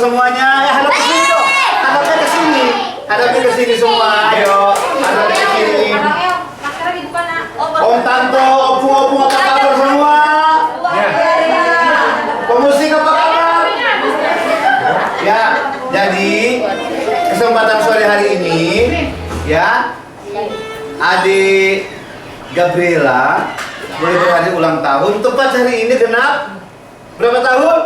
semuanya. Ya, hadap ke sini dong. Hadapnya ke sini. Hadapnya ke sini semua. Ayo, hadapnya ke sini. Om Tante, opung-opung apa kabar semua? Pemusik apa kabar? Ya, jadi kesempatan sore hari ini ya, adik Gabriela boleh berhadi ulang tahun. Tepat hari ini genap berapa tahun?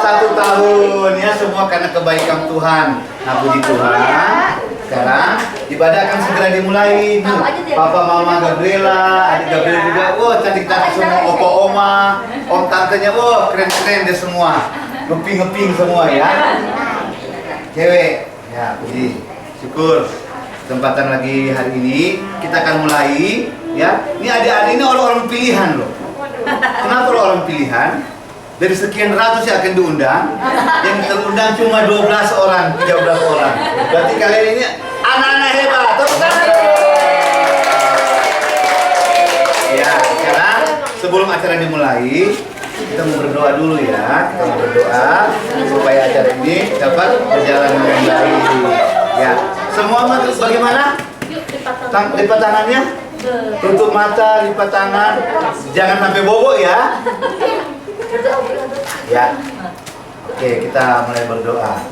1 tahun ya, semua karena kebaikan Tuhan. Nah, puji Tuhan. Sekarang ibadah akan segera dimulai. Papa Mama Gabriela, adik Gabriela juga. Wah, cantik-cantik semua. Opa Oma, om tantenya, wah keren-keren deh semua. Ngeping-ngeping semua ya. Cewek. Ya, puji. Syukur. Kesempatan lagi hari ini kita akan mulai ya. Ini adik-adik ini orang-orang pilihan loh. Kenapa orang pilihan? Dari sekian ratus yang akan diundang, yang terundang cuma 12 orang, 13 orang. Berarti kalian ini anak-anak hebat. Tepuk tangan. Ya, sekarang sebelum acara dimulai, kita mau berdoa dulu ya. Kita mau berdoa supaya acara ini dapat berjalan dengan baik. Ya, semua bagaimana? Lipat tangannya, tutup mata, lipat tangan, jangan sampai bobo ya. Ya, oke, kita mulai berdoa.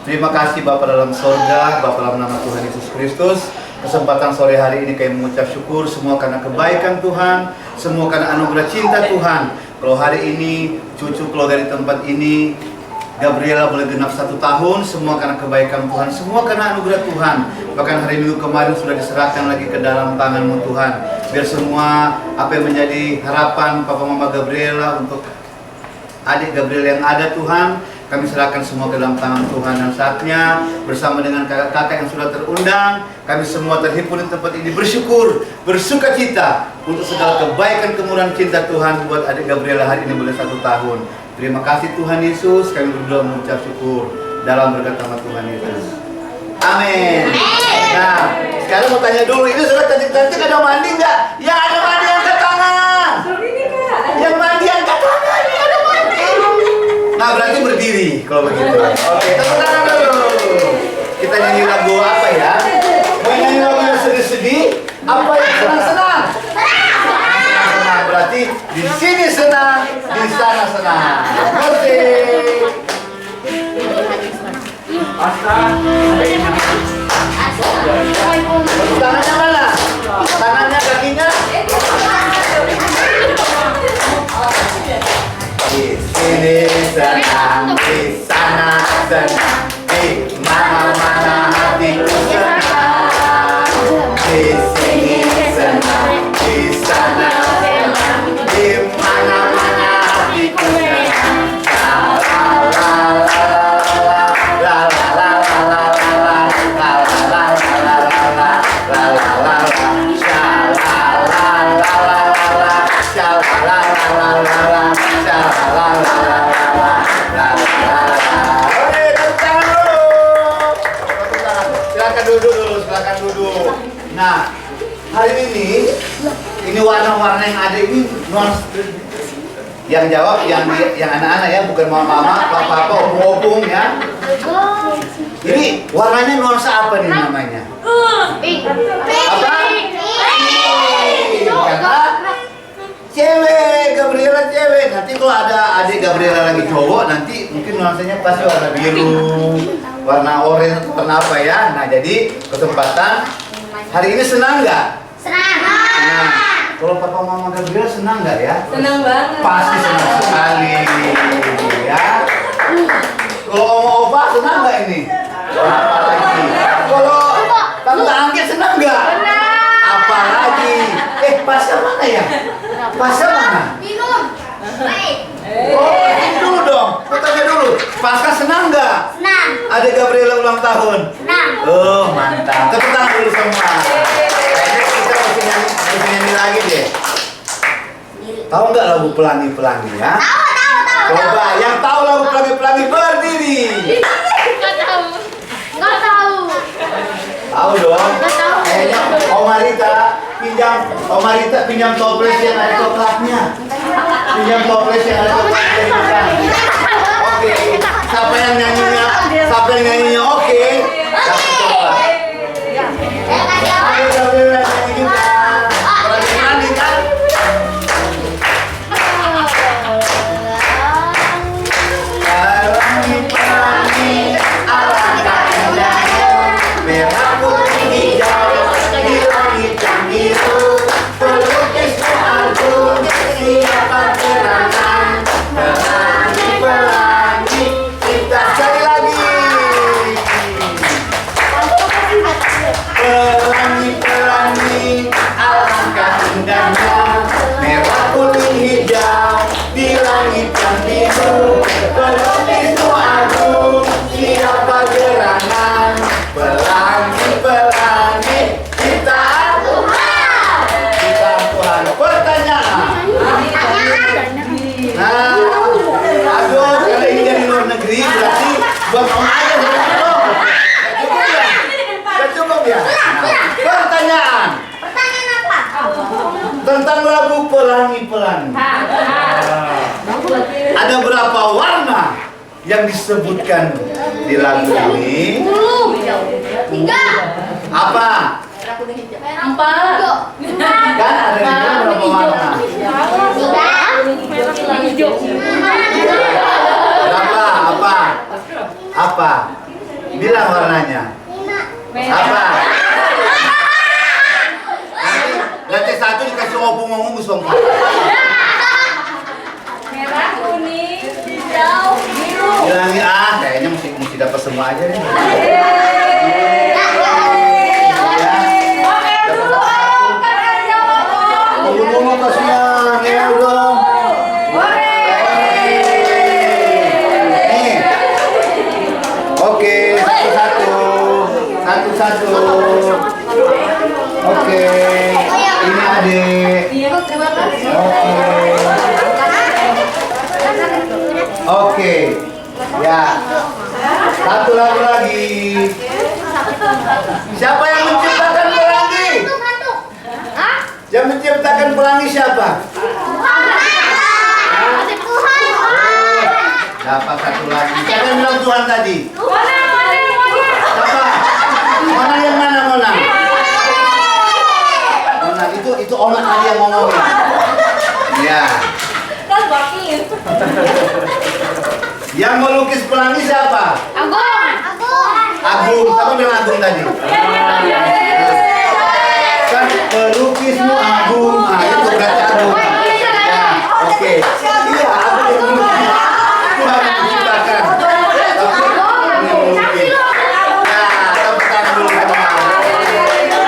Terima kasih Bapa dalam sorga, Bapa dalam nama Tuhan Yesus Kristus. Kesempatan sore hari ini kami mengucap syukur semua karena kebaikan Tuhan, semua karena anugerah cinta Tuhan. Kalau hari ini cucu keluar dari tempat ini, Gabriela boleh genap 1 tahun, semua karena kebaikan Tuhan, semua karena anugerah Tuhan. Bahkan hari Minggu kemarin sudah diserahkan lagi ke dalam tangan-Mu Tuhan. Biar semua apa yang menjadi harapan Papa Mama Gabriela untuk adik Gabriel yang ada Tuhan, kami serahkan semua ke dalam tangan Tuhan. Dan saatnya bersama dengan kakak-kakak yang sudah terundang, kami semua terhimpun di tempat ini bersyukur, bersuka cita untuk segala kebaikan kemurahan cinta Tuhan buat adik Gabriela hari ini boleh 1 tahun. Terima kasih Tuhan Yesus, kami berdoa mengucap syukur dalam berkat nama Tuhan Yesus. Amin. Nah, sekarang mau tanya dulu, ini sudah cantik-cantik ada mandi nggak? Ya ada mandi, angkat tangan. Yang mandi angkat tangan, ya ada mandi. Nah, berarti berdiri kalau begitu. Oke, tepuk tangan dulu. Kita nyanyi lagu apa ya? Mau nyanyi lagu yang sedih-sedih? Apa yang senang-senang? Senang-senang, berarti di sini senang, di sana senang. Oke. Tangannya mana? Tangannya, kakinya? Di sini senang, di sana senang, di mana-mana hatiku senang. Di sini senang, di sana senang, di mana-mana hatiku senang. Silakan duduk. Nah, hari ini warna-warna yang ada ini nuansa. Yang jawab yang anak-anak ya, bukan mama-mama, papa-papa, opung-opung ya. Jadi warnanya nuansa apa nih namanya? Pink. Apa? Karena cewek, Gabriela cewek. Nanti kalau ada adik Gabriela lagi cowok, nanti mungkin nuansanya pasti warna biru, warna oranye atau warna apa ya. Nah, jadi kesempatan hari ini senang nggak? Senang. Nah, kalau papa mama Gabriela senang nggak ya? Senang banget. Pasti senang sekali ya. Kalau oma opa senang nggak ini? Apalagi. Kalau tante Angget senang nggak? Apalagi. Pasca mana ya? Pasca mana? Minum. Baik. Oh, ini dulu dong. Aku tanya dulu. Pasca senang nggak? Senang. Ada Gabriela ulang tahun. Senang. Oh, mantap. Tepuk tangan dulu semua. Kayaknya kita mesti nyanyi lagi deh. Tahu nggak lagu Pelangi-Pelangi ya? Tahu. Coba yang tahu lagu Pelangi-Pelangi berdiri. Nggak tahu. Nggak tahu. Tahu dong. Nggak tahu. Kayaknya Om Marita pinjam toples yang ada coklatnya. Pinjam toples yang ada coklatnya. Oke. Buat om aja dong. Gak cukup ya? Nah, pertanyaan. Pertanyaan apa? Tentang lagu Pelangi-Pelangi. Ada berapa warna yang disebutkan di lagu ini? 3. Apa? Empat. Kan ada di dalam berapa warna? 3. Berapa? Apa? Apa? Bilang warnanya. Apa? Lantai 1 dikasih opung-opung song. Merah, kuning, hijau, biru. Bilangin kayaknya mesti dapat semua aja nih. Oke dulu, kan aja. Tunggu kasihan, ya dong. Nih. Oke, satu-satu. Oke, ini adik. Oke, ya. Satu lagu lagi. Siapa yang menciptakan pelangi? Yang menciptakan pelangi siapa? Dapat satu lagi. Siapa yang bilang Tuhan tadi? Siapa? Mona yang mana Mona? Mona itu Ona tadi yang ngomongin. Ya. Kan bakin. Yang melukis pelangi siapa? Agung. Siapa bilang Agung tadi? Kan pelukismu Agung. Nah, itu berarti Agung. Ya, oke. Iya, Agung yang melukis. Tuhan yang menciptakan. Ya, tepuk tangan dulu teman.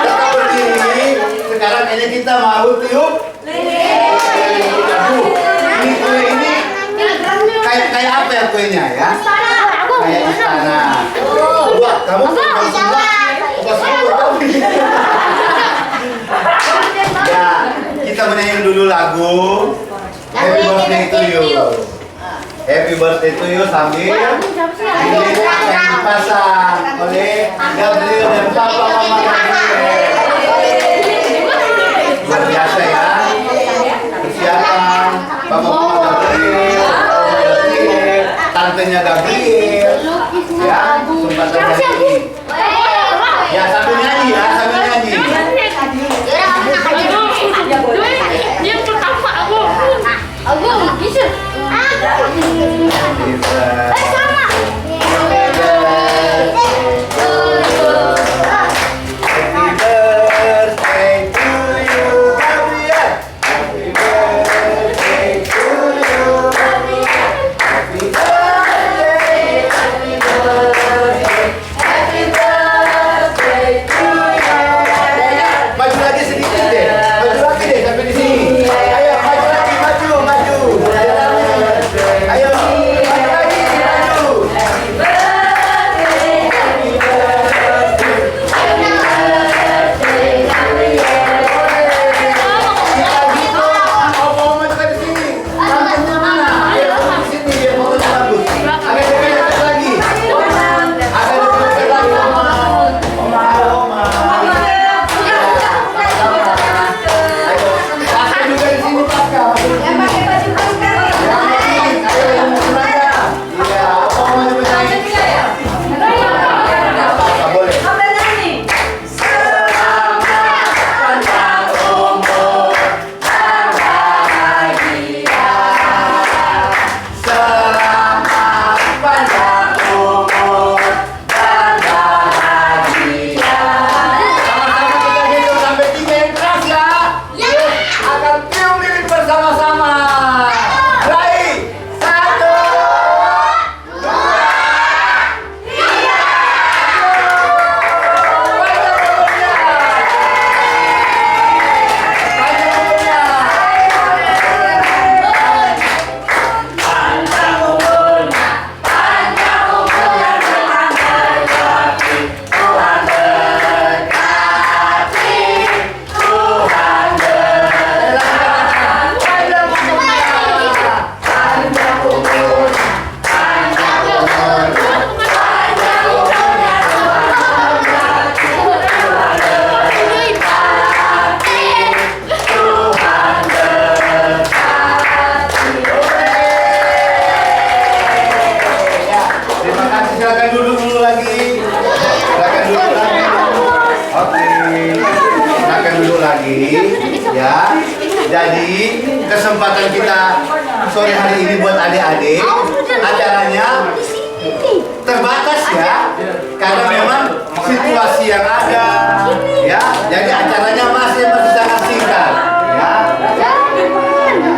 Tetap berdiri. Sekarang ini kita mau tiup. Ini kue ini kayak apa ya kuenya ya? Kayak istana. Wah, kamu ya, kita menyanyi dulu lagu Happy Birthday to You. Happy Birthday to You sambil lilin yang dipasang oleh Gabriel dan Papa Mama Gabriel. Luar biasa ya. Persiapan Papa Mama Gabriel, tantenya Gabriel. Ya, kesempatan hari ini. Ya, sambil nyanyi ya, sambil nyanyi. Yang pertama Agung bisa. Sama. Happy birthday to you, Gabriel. Happy birthday to you, Gabriel. Happy birthday, happy birthday, happy birthday to you. Maju lagi sedikit deh, maju lagi deh sampai di sini. Ayo maju lagi, maju. Ayo, maju lagi, maju. silakan duduk dulu lagi. Silakan duduk lagi. Oke. Silakan duduk lagi. Ya. Jadi kesempatan kita sore hari ini buat adik-adik, acaranya terbatas ya, karena memang situasi yang ada, ya. Jadi acaranya masih sangat singkat, ya.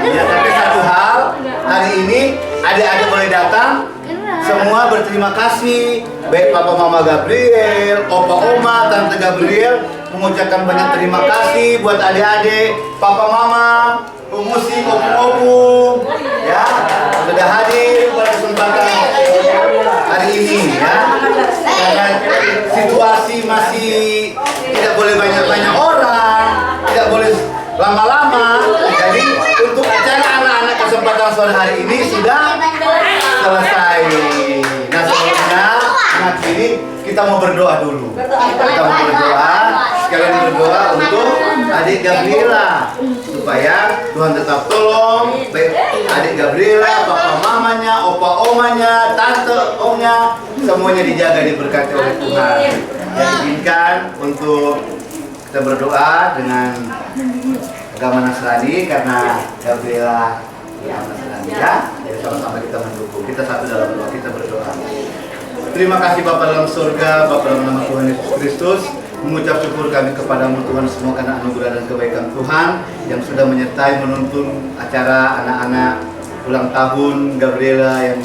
Ya, tapi satu hal, hari ini adik-adik boleh datang. Semua berterima kasih, baik Papa Mama Gabriel, Opa Oma, Tante Gabriel mengucapkan banyak terima kasih buat adik-adik, Papa Mama, Umusi, Opung, ya, sudah hadir pada kesempatan hari ini, ya. Karena situasi masih tidak boleh banyak-banyak orang, tidak boleh lama-lama. Jadi untuk acara anak-anak kesempatan sore hari ini sudah selesai. Nah, sebelumnya mengakhiri kita mau berdoa dulu. Kita mau berdoa, sekalian berdoa untuk adik Gabriela supaya Tuhan tetap tolong baik adik Gabriela, papa mamanya, opa omanya, tante omnya, semuanya dijaga diberkati oleh Tuhan. Dan izinkan untuk kita berdoa dengan agama Nasrani karena Gabriela Nasrani, ya. Jadi sama-sama kita mendukung. Kita satu dalam doa, kita berdoa. Terima kasih Bapa dalam surga, Bapa dalam nama Tuhan Yesus Kristus. Mengucap syukur kami kepadamu Tuhan semua karena anugerah dan kebaikan Tuhan yang sudah menyertai menuntun acara anak-anak ulang tahun Gabriela yang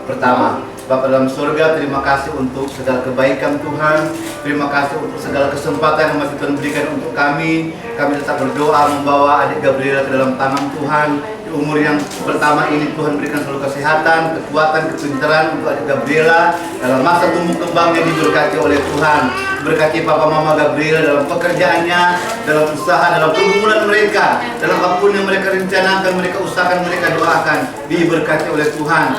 pertama. Bapa dalam surga, terima kasih untuk segala kebaikan Tuhan. Terima kasih untuk segala kesempatan yang masih Tuhan berikan untuk kami. Kami tetap berdoa membawa adik Gabriela ke dalam tangan Tuhan. Di umur yang pertama ini Tuhan berikan selalu kesehatan, kekuatan, kepintaran untuk adik Gabriela. Dalam masa tumbuh kembangnya diberkati oleh Tuhan. Berkati Papa Mama Gabriela dalam pekerjaannya, dalam usaha, dalam pergumulan mereka, dalam apapun yang mereka rencanakan, mereka usahakan, mereka doakan, diberkati oleh Tuhan.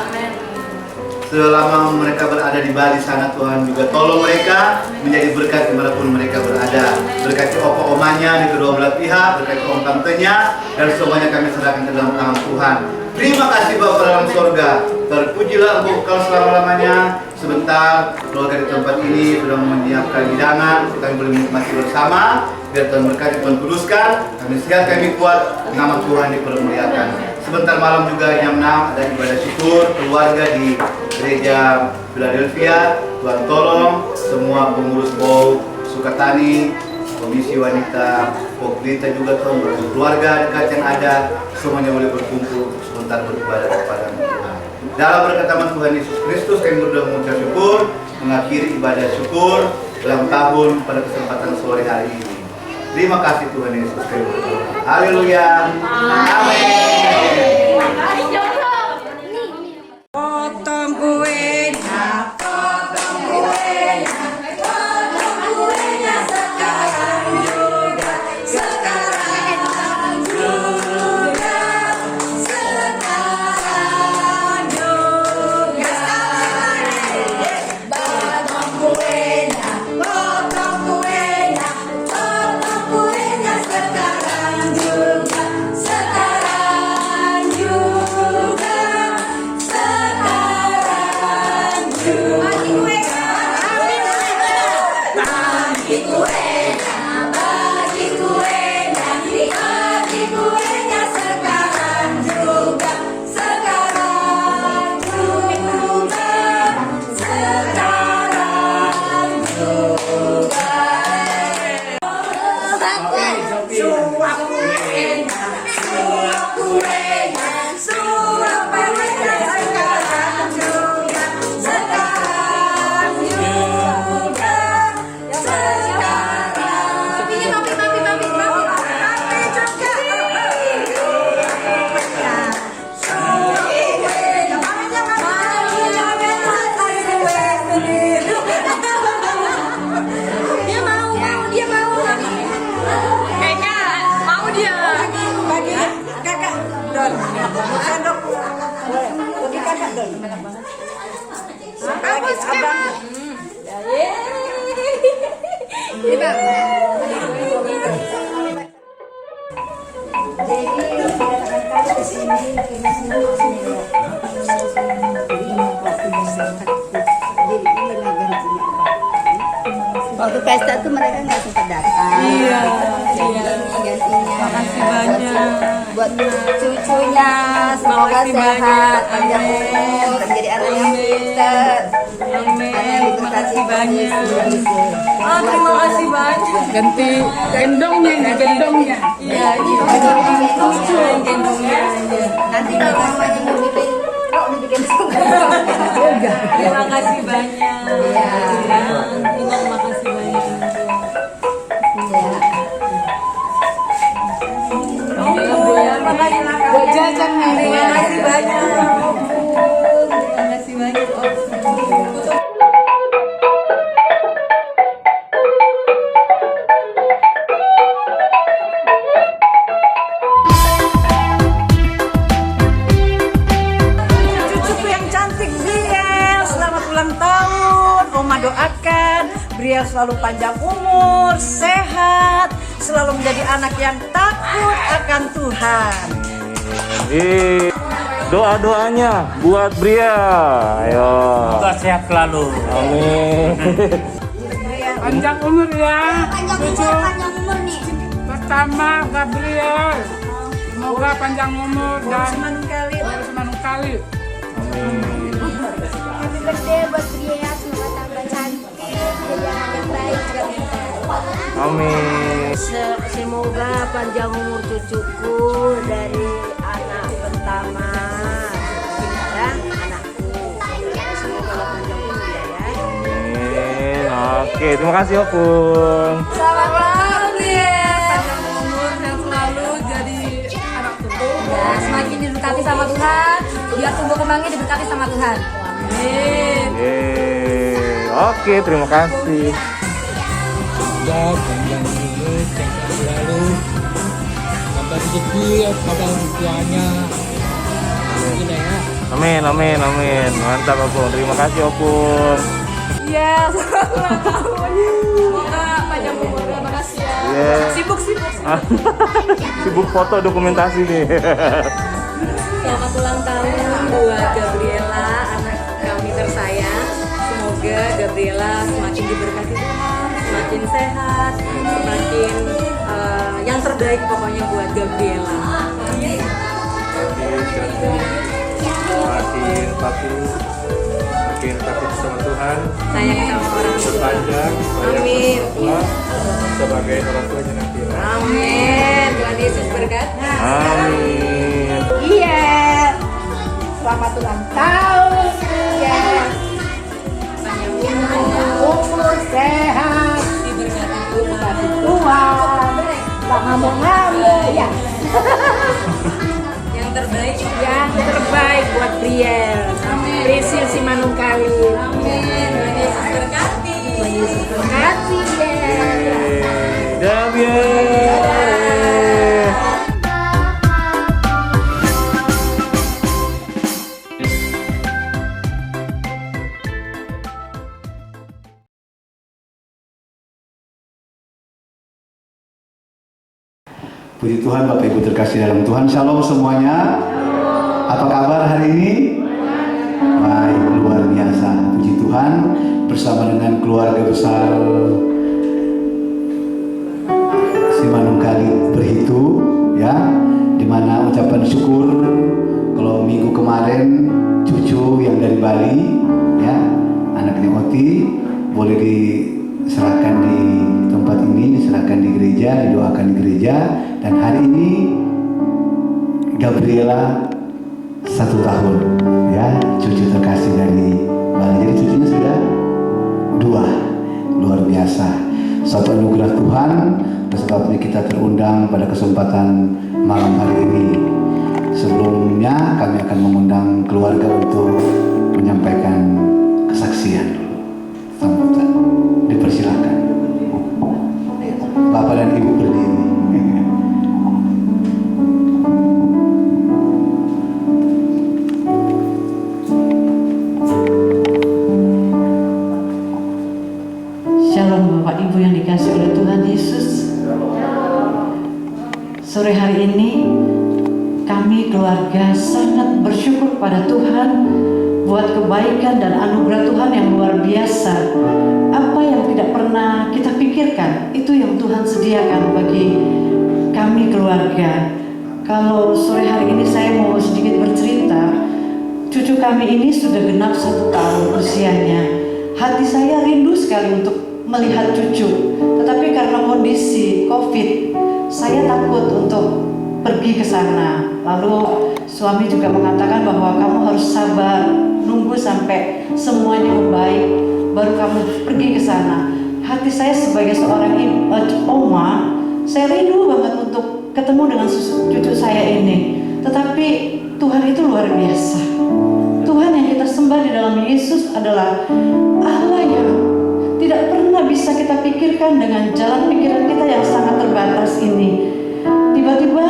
Selama mereka berada di Bali sana, Tuhan juga tolong mereka menjadi berkat dimanapun mereka berada. Berkati opa omanya di kedua belah pihak, berkati om tantenya, dan semuanya kami serahkan ke dalam tangan Tuhan. Terima kasih Bapa dalam sorga. Terpujilah Engkau selama-lamanya. Sebentar keluarga di tempat ini sudah menyiapkan hidangan untuk kami boleh menikmati bersama. Biar Tuhan berkati, Tuhan kuduskan. Kami sehat, kami kuat, nama Tuhan dipermuliakan. Sebentar malam juga jam 6 ada ibadah syukur keluarga di gereja Philadelphia. Tuhan tolong semua pengurus BOU Sukatani, komisi wanita, Poglita juga Tuhan, keluarga dekat yang ada, semuanya boleh berkumpul untuk sebentar beribadah kepada Tuhan. Dalam berkat nama Tuhan Yesus Kristus kami berdoa mengucap syukur, mengakhiri ibadah syukur dalam tahun pada kesempatan sore hari ini. Terima kasih Tuhan Yesus, kami berdoa. Haleluya. Amin. Potong kuenya, potong kuenya, potong kuenya sekarang juga, sekarang juga, sekarang juga. Potong kuenya, potong kuenya, potong kuenya sekarang juga, sekarang juga. Waktu pesta tuh mereka nggak sempat datang. Iya. Gantinya. Makasih banyak. Buat cucunya, semoga Makasih sehat, banyak. panjang umur, menjadi anak yang pintar. Amin. Makasih banyak. Gitu. Oh, terima kasih banyak. Ganti gendongnya ini, gendongnya. Iya, iya. Lucu gendongnya. Nanti kalau mamanya mau bikin, kok dibikin Terima kasih banyak. Iya. Terima kasih banyak. Buat jajan nih. Terima kasih banyak. Terima kasih banyak. Cucuku yang cantik Briel, selamat ulang tahun. Oma doakan Briel selalu panjang umur, sehat, selalu menjadi anak yang takut akan Tuhan. Doa-doanya buat Bria. Ayo. Semoga sehat selalu. Amin. Panjang umur ya. Panjang umur nih. Pertama Gabriel. Semoga panjang umur dan Manungkali. harus manungkali. Happy birthday buat Bria, semoga tambah cantik, jadi anak yang baik juga pintar. Amin. Semoga panjang umur cucuku dari anak pertama dan anakku. Semoga panjang umur ya. Amin. Oke, terima kasih Opung. Selamat ulang Briel. Panjang umur dan selalu jadi anak tumbuh. Ya, semakin diberkati sama Tuhan, biar tumbuh kembangnya diberkati sama Tuhan. Amin. Yeay. Oke, terima kasih. Semoga panjang umur, sehat selalu. Tambah rezeki pada orang tuanya. Gitu ya. Amin, amin, amin. Mantap Opung. Terima kasih Opung. Iya, selamat ulang tahun. Semoga panjang umur. Terima kasih ya. Iya. Sibuk-sibuk. Sibuk foto dokumentasi nih. Selamat ulang tahun buat Gabriela, anak kami tersayang. Semoga Gabriela semakin diberkati Tuhan, semakin sehat, semakin yang terbaik pokoknya buat Gabriela. Makin patuh, makin takut sama Tuhan, Sayang sama orang tua. berpanjang, Amin. tua sebagai orang tuanya nanti. Amin. Tuhan Yesus berkati. Amin. Iya. Selamat ulang tahun. Iya. Umur sehat. Diberkati Tuhan. Tuhan. Tak ngamuk-ngamuk ya. Yang terbaik. Yang terbaik buat Briel. Prisil si Manungkali. Amin. Tuhan Yesus berkati. Tuhan Yesus berkati ya. Gabriel. Puji Tuhan, Bapak Ibu terkasih dalam Tuhan. Shalom semuanya. Apa kabar hari ini? Baik, luar biasa. Puji Tuhan, bersama dengan keluarga besar Simanungkali Berhitu, ya, dimana ucapan syukur. Kalau minggu kemarin cucu yang dari Bali, ya, anaknya Oti, boleh diserahkan di tempat ini, diserahkan di gereja, didoakan di gereja. Dan hari ini Gabriela 1 tahun, ya, cucu terkasih dari Bali. Jadi cucunya sudah 2, luar biasa. Suatu anugerah Tuhan, sebabnya kita terundang pada kesempatan malam hari ini. Sebelumnya kami akan mengundang keluarga untuk menyampaikan kesaksian dulu. Sambutan, dipersilakan. Bapak dan Ibu berdiri. Shalom Bapak Ibu yang dikasih oleh Tuhan Yesus. Sore hari ini kami keluarga sangat bersyukur pada Tuhan buat kebaikan dan anugerah Tuhan yang luar biasa. Apa yang tidak pernah Tuhan sediakan bagi kami keluarga. Kalau sore hari ini saya mau sedikit bercerita, cucu kami ini sudah genap 1 tahun usianya. Hati saya rindu sekali untuk melihat cucu, tetapi karena kondisi COVID, saya takut untuk pergi ke sana. Lalu suami juga mengatakan bahwa kamu harus sabar, nunggu sampai semuanya membaik, baru kamu pergi ke sana. Hati saya sebagai seorang oma, saya rindu banget untuk ketemu dengan cucu saya ini. Tetapi Tuhan itu luar biasa. Tuhan yang kita sembah di dalam Yesus adalah Allah yang tidak pernah bisa kita pikirkan dengan jalan pikiran kita yang sangat terbatas ini. Tiba-tiba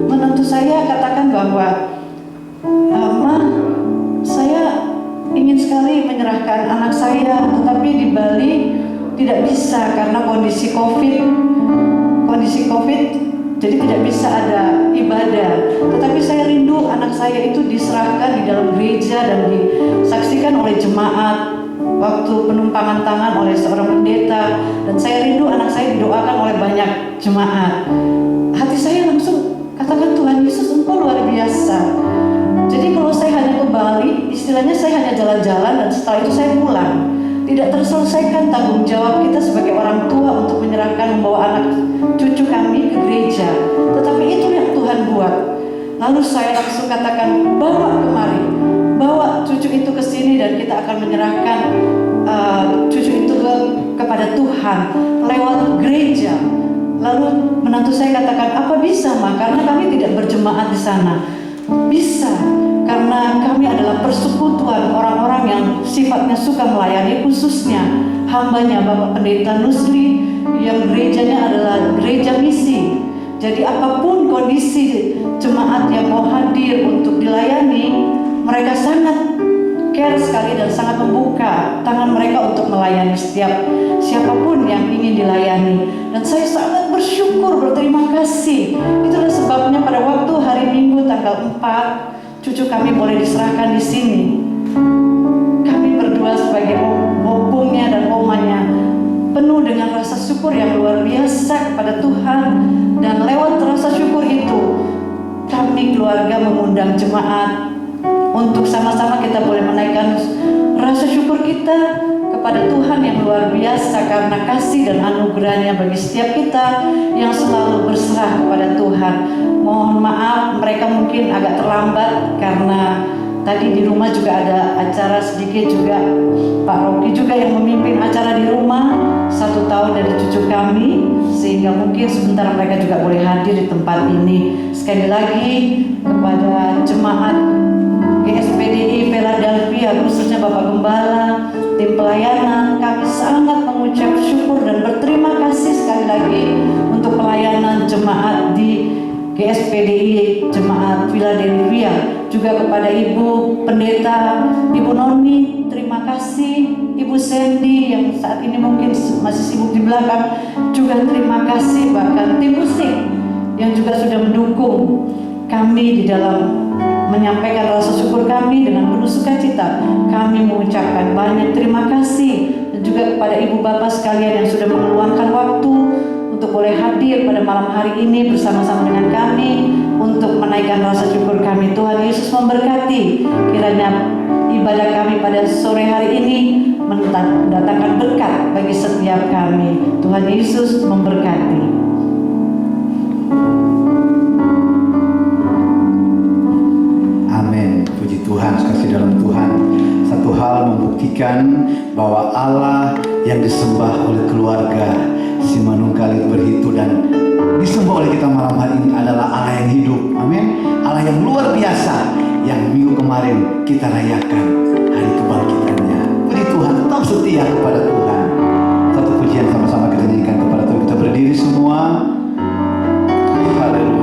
menantu saya katakan bahwa Ma, saya ingin sekali menyerahkan anak saya, tetapi di Bali tidak bisa karena kondisi COVID, jadi tidak bisa ada ibadah. Tetapi saya rindu anak saya itu diserahkan di dalam gereja dan disaksikan oleh jemaat waktu penumpangan tangan oleh seorang pendeta, dan saya rindu anak saya didoakan oleh banyak jemaat. Hati saya langsung katakan, Tuhan Yesus, Engkau luar biasa. Jadi kalau saya hanya ke Bali, istilahnya saya hanya jalan-jalan dan setelah itu saya pulang. Tidak terselesaikan tanggung jawab kita sebagai orang tua untuk menyerahkan membawa anak cucu kami ke gereja. Tetapi itu yang Tuhan buat. Lalu saya langsung katakan, bawa kemari, bawa cucu itu ke sini dan kita akan menyerahkan cucu itu kepada Tuhan lewat gereja. Lalu menantu saya katakan, apa bisa Ma? Karena kami tidak berjemaat di sana. Bisa, karena kami adalah persekutuan orang-orang yang sifatnya suka melayani, khususnya hambanya Bapak Pendeta Nusli yang gerejanya adalah gereja misi. Jadi apapun kondisi jemaat yang mau hadir untuk dilayani, mereka sangat care sekali dan sangat membuka tangan mereka untuk melayani siapapun yang ingin dilayani. Dan saya sangat bersyukur, berterima kasih. Itulah sebabnya pada waktu hari Minggu tanggal 4, cucu kami boleh diserahkan di sini. Kami berdua sebagai opungnya dan omanya penuh dengan rasa syukur yang luar biasa kepada Tuhan. Dan lewat rasa syukur itu, kami keluarga mengundang jemaat untuk sama-sama kita boleh menaikkan rasa syukur kita kepada Tuhan yang luar biasa karena kasih dan anugerahnya bagi setiap kita yang selalu berserah kepada Tuhan. Mohon maaf mereka mungkin agak terlambat karena tadi di rumah juga ada acara sedikit juga. Pak Rocky juga yang memimpin acara di rumah 1 tahun dari cucu kami, sehingga mungkin sebentar mereka juga boleh hadir di tempat ini. Sekali lagi kepada jemaat GSPDI Philadelphia, khususnya Bapak Gembala, tim pelayanan, kami sangat mengucap syukur dan berterima kasih sekali lagi untuk pelayanan jemaat di GSPDI Jemaat Philadelphia. Juga kepada Ibu Pendeta, Ibu Noni, terima kasih. Ibu Sandy yang saat ini mungkin masih sibuk di belakang, juga terima kasih. Bahkan tim musik yang juga sudah mendukung kami di dalam menyampaikan rasa syukur kami dengan penuh sukacita. Kami mengucapkan banyak terima kasih. Dan juga kepada ibu bapak sekalian yang sudah meluangkan waktu untuk boleh hadir pada malam hari ini bersama-sama dengan kami untuk menaikkan rasa syukur kami. Tuhan Yesus memberkati. Kiranya ibadah kami pada sore hari ini mendatangkan berkat bagi setiap kami. Tuhan Yesus memberkati. Tuhan, kasih dalam Tuhan. Satu hal membuktikan bahwa Allah yang disembah oleh keluarga si Manungkalit Berhitu dan disembah oleh kita malam hari ini adalah Allah yang hidup. Amin. Allah yang luar biasa yang minggu kemarin kita rayakan hari kebangkitannya. Puji Tuhan, tetap setia kepada Tuhan. Satu pujian sama-sama kita nyanyikan kepada Tuhan. Kita berdiri semua. Haleluya.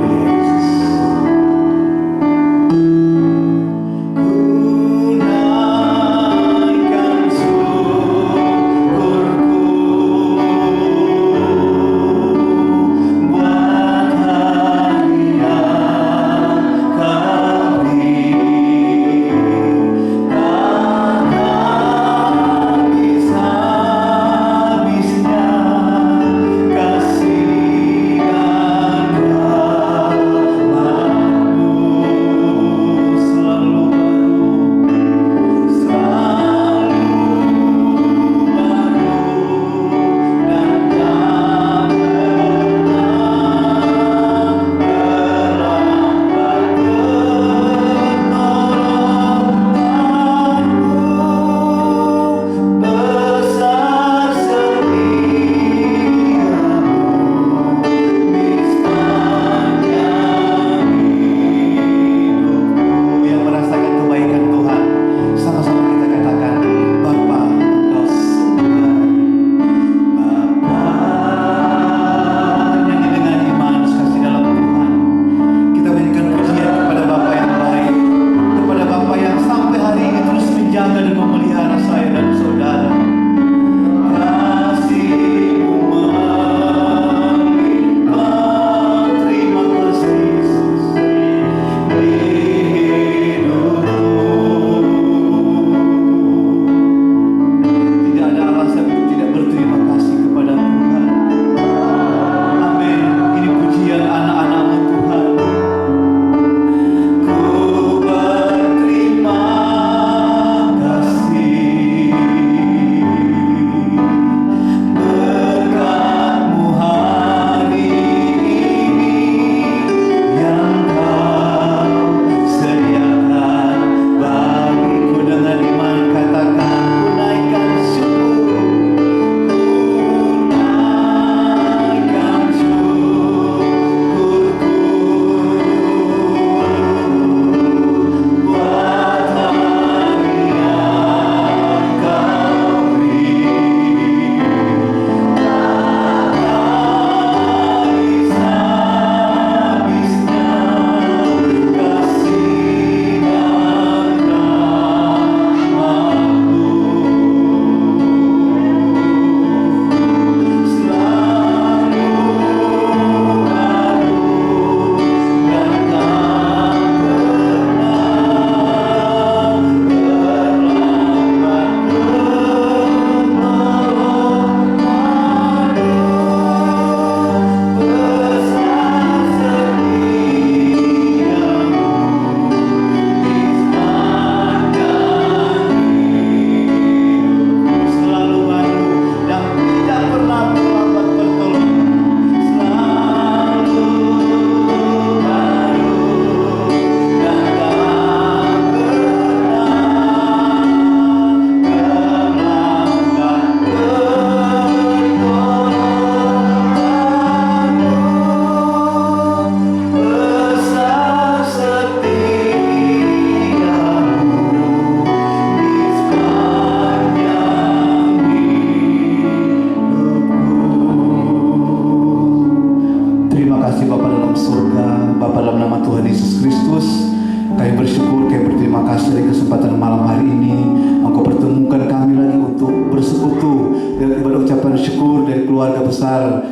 bersyukur, kami berterima kasih dari kesempatan malam hari ini. Engkau pertemukan kami lagi untuk bersekutu dengan ibadah ucapan syukur dari keluarga besar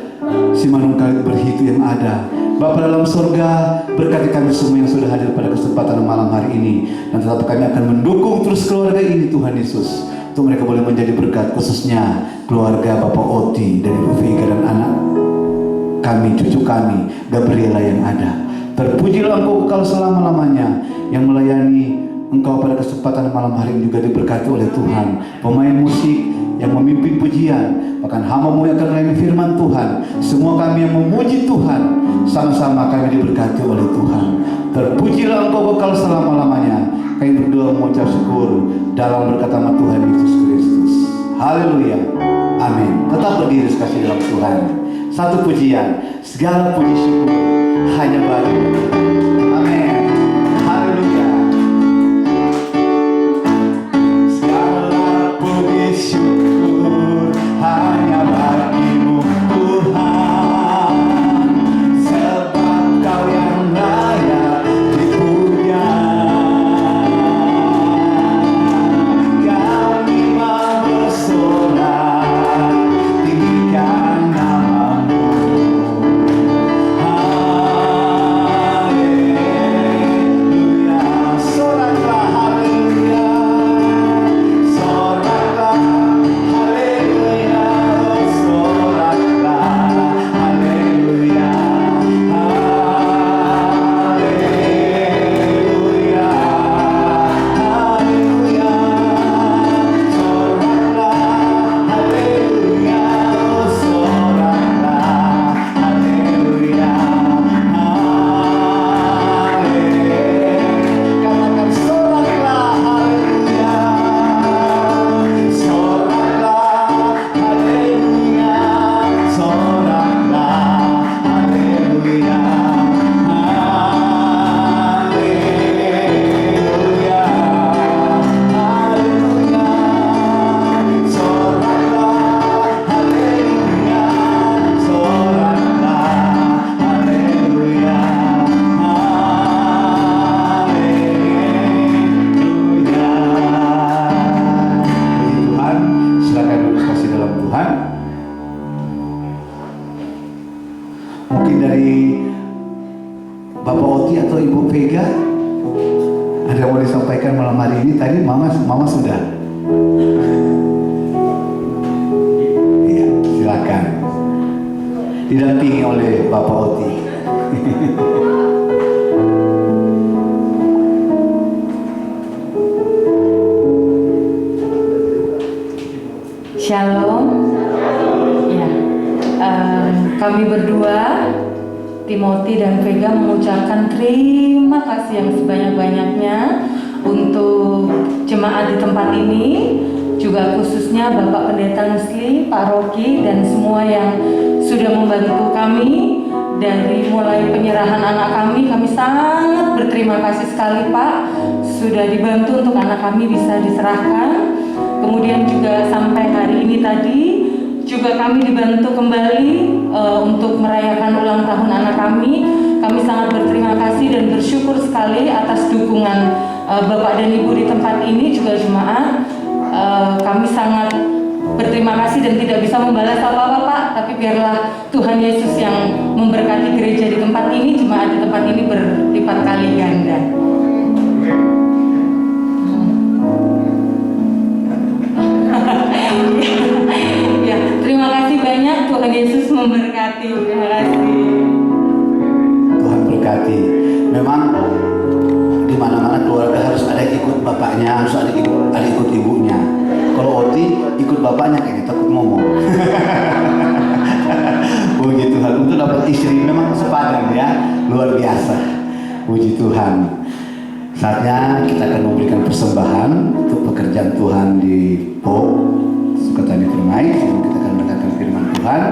Simanungkali Berhitu yang ada. Bapa dalam surga, berkati kami semua yang sudah hadir pada kesempatan malam hari ini, dan tetap kami akan mendukung terus keluarga ini Tuhan Yesus, untuk mereka boleh menjadi berkat, khususnya keluarga Bapak Oti dan Ibu Vega dan anak kami, cucu kami, Gabriela yang ada. Terpujilah Engkau kekal selama-lamanya, yang melayani Engkau pada kesempatan malam hari ini juga diberkati oleh Tuhan. Pemain musik yang memimpin pujian, bahkan hamba-Mu yang akan melayani firman Tuhan. Semua kami yang memuji Tuhan, sama-sama kami diberkati oleh Tuhan. Terpujilah Engkau kekal selama-lamanya. Kami berdoa mengucap syukur dalam berkat nama Tuhan Yesus Kristus. Haleluya. Amin. Tetap berdiri sekasih dalam Tuhan. Satu pujian, segala puji syukur hanya bagi Tuhan. Amin. Haleluya. Segala puji syukur hanya bagi-Mu Tuhan, sebab Kau yang layak dipuja. Kami mau bersorak tinggikan nama-Mu. Haleluya. Soraklah haleluya. Soraklah haleluya. Soraklah haleluya. Haleluya. Haleluya. Soraklah haleluya. Soraklah haleluya. Katakan soraklah haleluya. Soraklah haleluya. Soraklah haleluya. Haleluya. Haleluya. Soraklah haleluya. Soraklah haleluya. Tuhan, silakan duduk kasih dalam Tuhan. Mungkin dari Bapak Oti atau Ibu Vega ada yang mau disampaikan malam hari ini. Tadi Mama sudah. Iya, silakan. Didampingi oleh Bapak Oti. Shalom. Ya, kami berdua, Timothy dan Vega, mengucapkan terima kasih yang sebanyak-banyaknya untuk jemaat di tempat ini, juga khususnya Bapak Pendeta Nusli, Pak Rocky, dan semua yang sudah membantu kami dari mulai penyerahan anak kami. Kami sangat berterima kasih sekali, Pak, sudah dibantu untuk anak kami bisa diserahkan. Kemudian juga sampai hari ini tadi juga kami dibantu kembali untuk merayakan ulang tahun anak kami. Kami sangat berterima kasih dan bersyukur sekali atas dukungan Bapak dan Ibu di tempat ini, juga jemaat. Kami sangat berterima kasih dan tidak bisa membalas apa-apa, Pak, tapi biarlah Tuhan Yesus yang memberkati gereja di tempat ini, jemaat di tempat ini berlipat kali ganda. Ya, terima kasih banyak. Tuhan Yesus memberkati. Terima kasih. Tuhan berkati. Memang di mana-mana keluarga harus ada ikut bapaknya, harus ada ikut ibunya. Kalau Oti ikut bapaknya kayak takut ngomong. Puji Tuhan, untuk dapat istri memang sepadan ya, luar biasa. Puji Tuhan. Saatnya kita akan memberikan persembahan untuk pekerjaan Tuhan di Po Sukatani Permai. Kita akan mendengarkan firman Tuhan.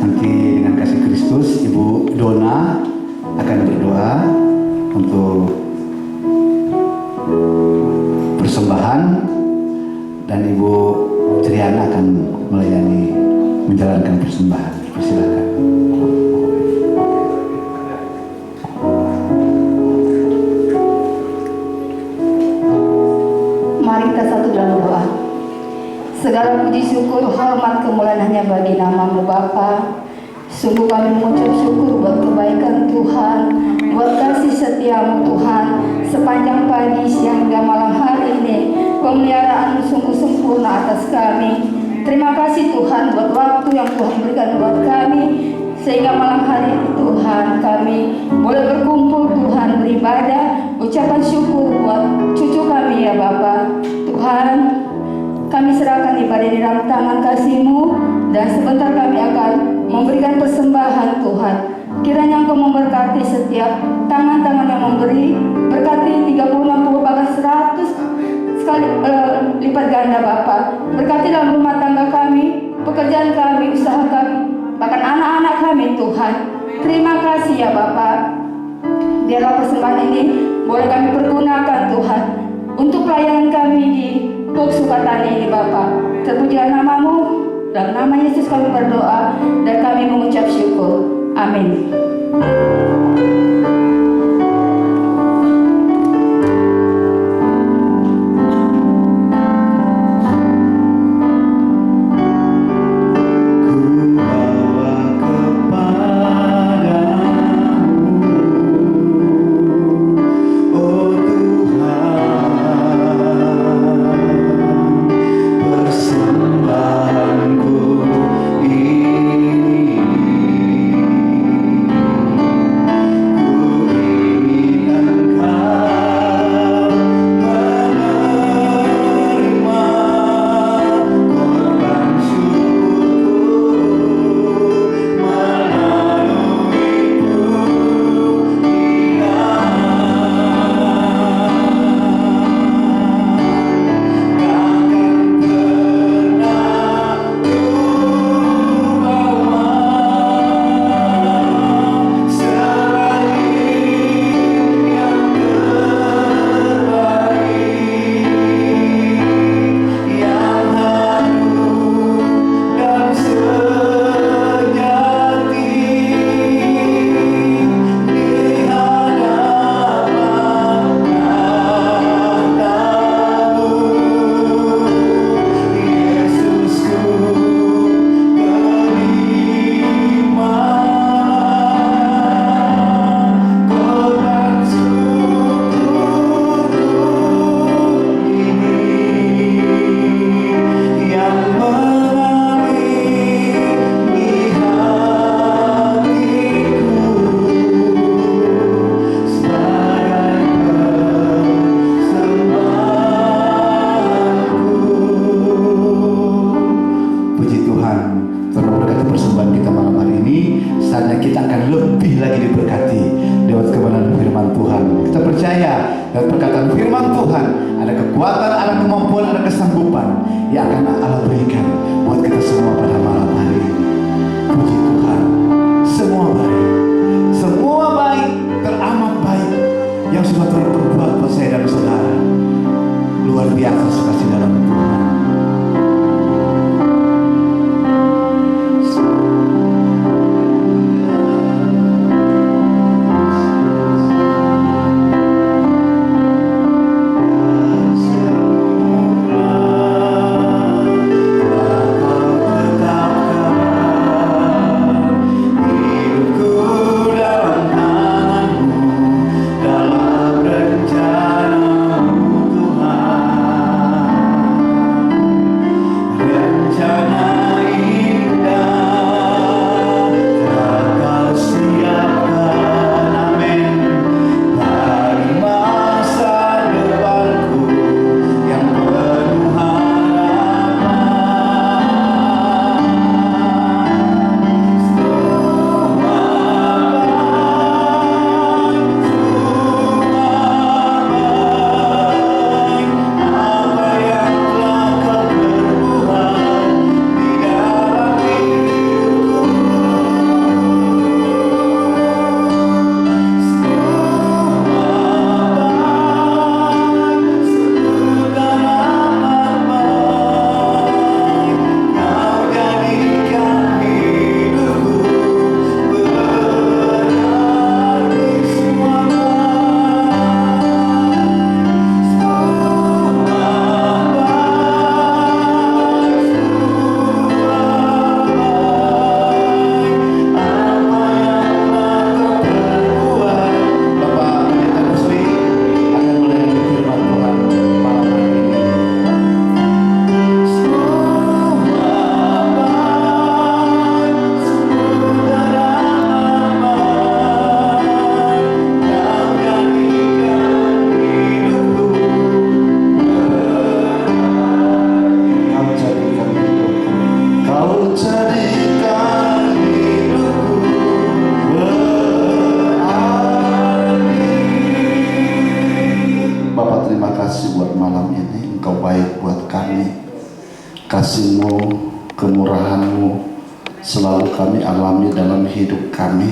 Nanti dengan kasih Kristus, Ibu Dona akan berdoa untuk persembahan, dan Ibu Triana akan melayani menjalankan persembahan. Persilakan. kita satu dalam doa. Segala puji syukur, hormat, kemuliaan hanya bagi nama-Mu Bapa. Sungguh kami mengucap syukur buat kebaikan Tuhan, buat kasih setia-Mu Tuhan, sepanjang pagi, siang, hingga malam hari ini. Pemeliharaan-Mu sungguh sempurna atas kami. Terima kasih Tuhan buat waktu yang Tuhan berikan buat kami, sehingga malam hari ini Tuhan kami boleh berkumpul Tuhan, beribadah, ucapan syukur buat cucu kami ya Bapa. Tuhan, kami serahkan ibadah di dalam tangan kasih-Mu, dan sebentar kami akan memberikan persembahan Tuhan. Kiranya Engkau memberkati setiap tangan-tangan yang memberi, berkati 30, 60, bahkan 100 sekali lipat ganda Bapa. Berkati dalam rumah tangga kami, pekerjaan kami, usaha kami, bahkan anak-anak kami Tuhan. Terima kasih ya Bapa. Biarlah persembahan ini boleh kami pergunakan Tuhan untuk pelayanan kami di Pok Sukatani ini Bapa. Terpujilah nama-Mu, dalam nama Yesus kami berdoa dan kami mengucap syukur. Amin. Dalam rencana-Mu Tuhan. terbaik buat kami. Kasih-Mu, kemurahan-Mu selalu kami alami dalam hidup kami.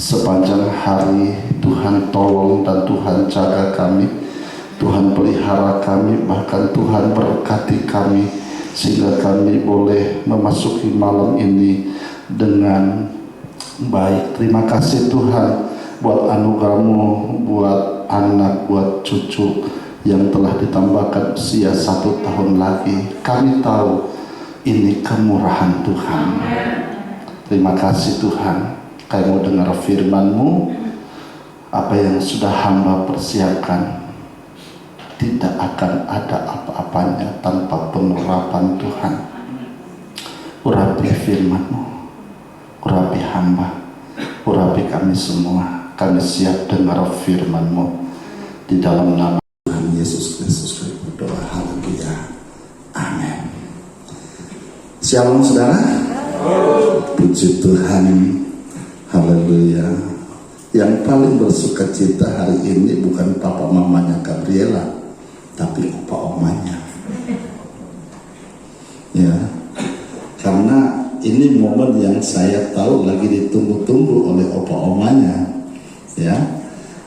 Sepanjang hari Tuhan tolong dan Tuhan jaga kami, Tuhan pelihara kami, bahkan Tuhan berkati kami sehingga kami boleh memasuki malam ini dengan baik. Terima kasih Tuhan buat anugerah-Mu, buat anak, buat cucu yang telah ditambahkan usia 1 tahun lagi. Kami tahu ini kemurahan Tuhan. Terima kasih Tuhan, kami mau dengar firman-Mu. Apa yang sudah hamba persiapkan tidak akan ada apa-apanya tanpa pengurapan Tuhan. Urapi firman-Mu, urapi hamba, urapi kami semua. Kami siap dengar firman-Mu. Di dalam nama Tuhan Yesus Kristus kami berdoa. Haleluya. Amin. Shalom saudara. Puji Tuhan. Haleluya. Yang paling bersuka cita hari ini bukan papa mamanya Gabriela, tapi opa omanya. Ya. Karena ini momen yang saya tahu lagi ditunggu-tunggu oleh opa omanya. Ya,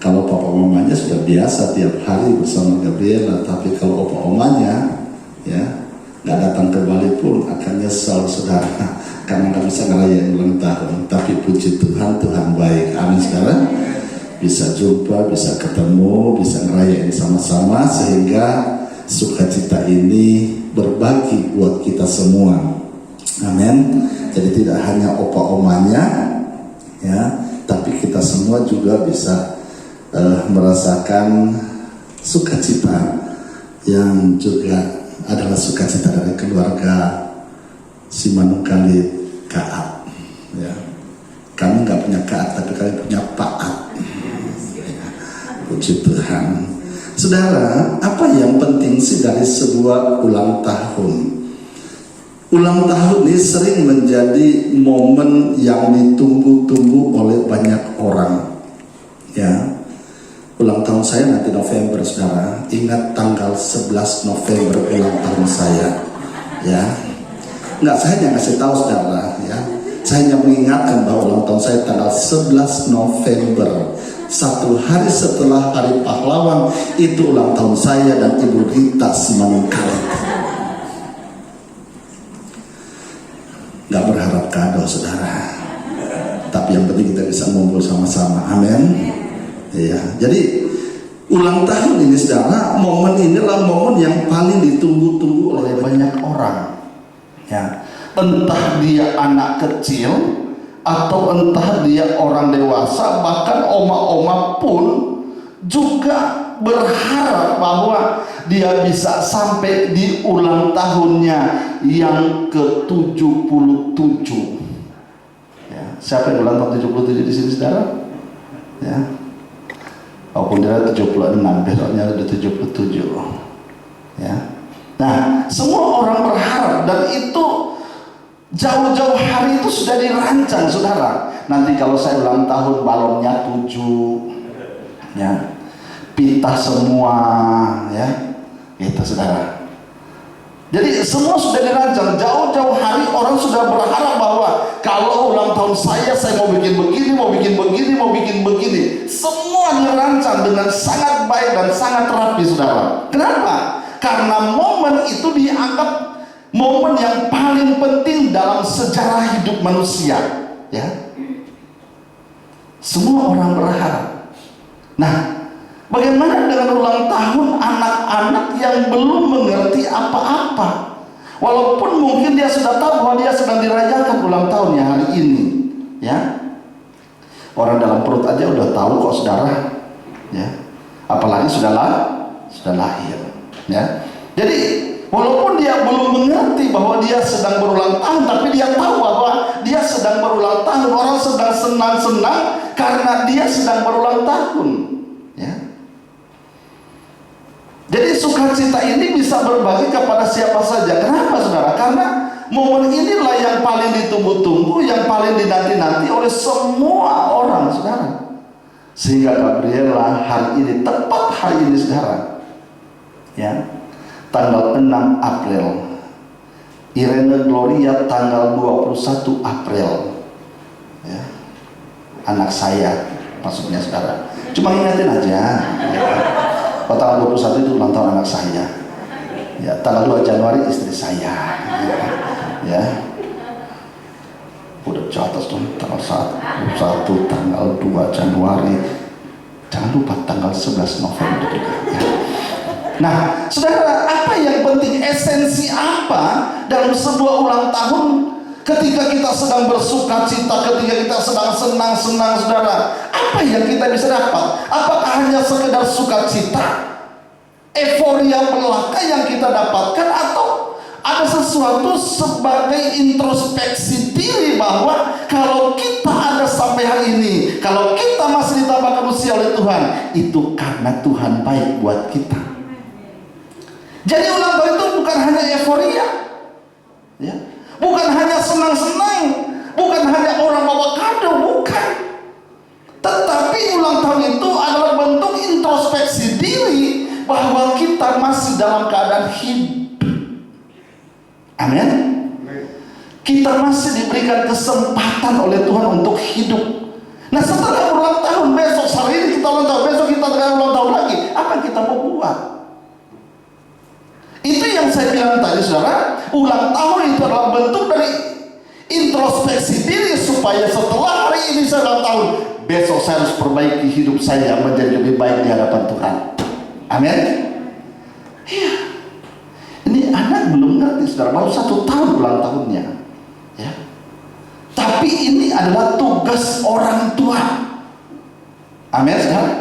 kalau papa mamanya sudah biasa tiap hari bersama Gabriela, tapi kalau opa omanya, ya, nggak datang ke Bali pun akan nyesal saudara, karena nggak bisa ngerayain ulang tahun. Tapi puji Tuhan, Tuhan baik. Amin saudara. Bisa jumpa, bisa ketemu, bisa ngerayain sama-sama sehingga sukacita ini berbagi buat kita semua. Amin. Jadi tidak hanya opa omanya, ya, tapi kita semua juga bisa merasakan sukacita yang juga adalah sukacita dari keluarga Simanungkalit Kaat. Ya. Kami nggak punya Kaat, tapi kami punya Paat. Ya. Puji Tuhan. Saudara, apa yang penting sih dari sebuah ulang tahun? Ulang tahun ini sering menjadi momen yang ditunggu-tunggu oleh banyak orang. Ya, ulang tahun saya nanti November, saudara. Ingat tanggal 11 November ulang tahun saya. Ya, nggak, saya hanya ngasih tahu saudara. Ya, saya hanya mengingatkan bahwa ulang tahun saya tanggal 11 November. 1 hari setelah Hari Pahlawan itu ulang tahun saya dan Ibu Rita Simanungkalit. Gak berharap kado saudara, tapi yang penting kita bisa ngumpul sama-sama. Amin. Ya, jadi ulang tahun ini saudara, momen inilah momen yang paling ditunggu-tunggu oleh banyak orang. Ya, entah dia anak kecil atau entah dia orang dewasa, bahkan oma-oma pun juga berharap bahwa dia bisa sampai di ulang tahunnya yang ke-77. Ya, siapa yang ulang tahun 77 di sini saudara? Ya. Walaupun dia 76, besoknya ada 77. Ya. Nah, semua orang berharap, dan itu jauh-jauh hari itu sudah dirancang saudara. Nanti kalau saya ulang tahun balonnya 7. Ya. Pita semua, ya, itu saudara. Jadi semua sudah dirancang jauh-jauh hari. Orang sudah berharap bahwa kalau ulang tahun saya mau bikin begini, mau bikin begini, mau bikin begini. Semua dirancang dengan sangat baik dan sangat rapi saudara. Kenapa? Karena momen itu dianggap momen yang paling penting dalam sejarah hidup manusia. Ya, semua orang berharap. Nah, bagaimana dengan ulang tahun anak-anak yang belum mengerti apa-apa? Walaupun mungkin dia sudah tahu bahwa dia sedang dirayakan ulang tahunnya hari ini, ya. Orang dalam perut aja udah tahu kok saudara, ya. Apalagi sudah lahir, ya. Jadi walaupun dia belum mengerti bahwa dia sedang berulang tahun, tapi dia tahu bahwa dia sedang berulang tahun. Orang sedang senang-senang karena dia sedang berulang tahun, ya. Jadi sukacita ini bisa berbagi kepada siapa saja. Kenapa saudara? Karena momen inilah yang paling ditunggu-tunggu, yang paling dinanti-nanti oleh semua orang saudara. Sehingga Gabriela hari ini, tepat hari ini saudara, ya, tanggal 6 April. Irene Gloria tanggal 21 April. Ya. Anak saya maksudnya sekarang. Cuma ingatin aja. Ya. Kalau tanggal 21 itu ulang tahun anak saya. Ya, tanggal 2 Januari istri saya. Ya. Udah catat tuh tanggal 1 tanggal 2 Januari. Jangan lupa tanggal 11 November juga. Ya. Nah, saudara, apa yang penting, esensi apa dalam sebuah ulang tahun ketika kita sedang bersuka cita, ketika kita sedang senang-senang, saudara? Apa yang kita bisa dapat? Apakah hanya sekedar sukacita, euforia belaka yang kita dapatkan, atau ada sesuatu sebagai introspeksi diri bahwa kalau kita ada sampai hari ini, kalau kita masih ditambahkan usia oleh Tuhan, itu karena Tuhan baik buat kita. Jadi ulang tahun itu bukan hanya euforia, ya, bukan hanya senang-senang, bukan hanya orang bawa kado, bukan. Tetapi ulang tahun itu adalah bentuk introspeksi diri bahwa kita masih dalam keadaan hidup. Amin. Kita masih diberikan kesempatan oleh Tuhan untuk hidup. Nah, setelah ulang tahun, besok hari ini kita ulang tahun, besok kita ulang tahun lagi, apa yang kita mau buat? Itu yang saya bilang tadi, saudara. Ulang tahun itu adalah bentuk dari introspeksi diri supaya setelah hari ini saya ulang tahun, besok saya harus perbaiki hidup saya menjadi lebih baik di hadapan Tuhan. Amin. Iya. Ini anak belum ngerti, saudara, baru 1 tahun ulang tahunnya. Ya. Tapi ini adalah tugas orang tua. Amin, saudara.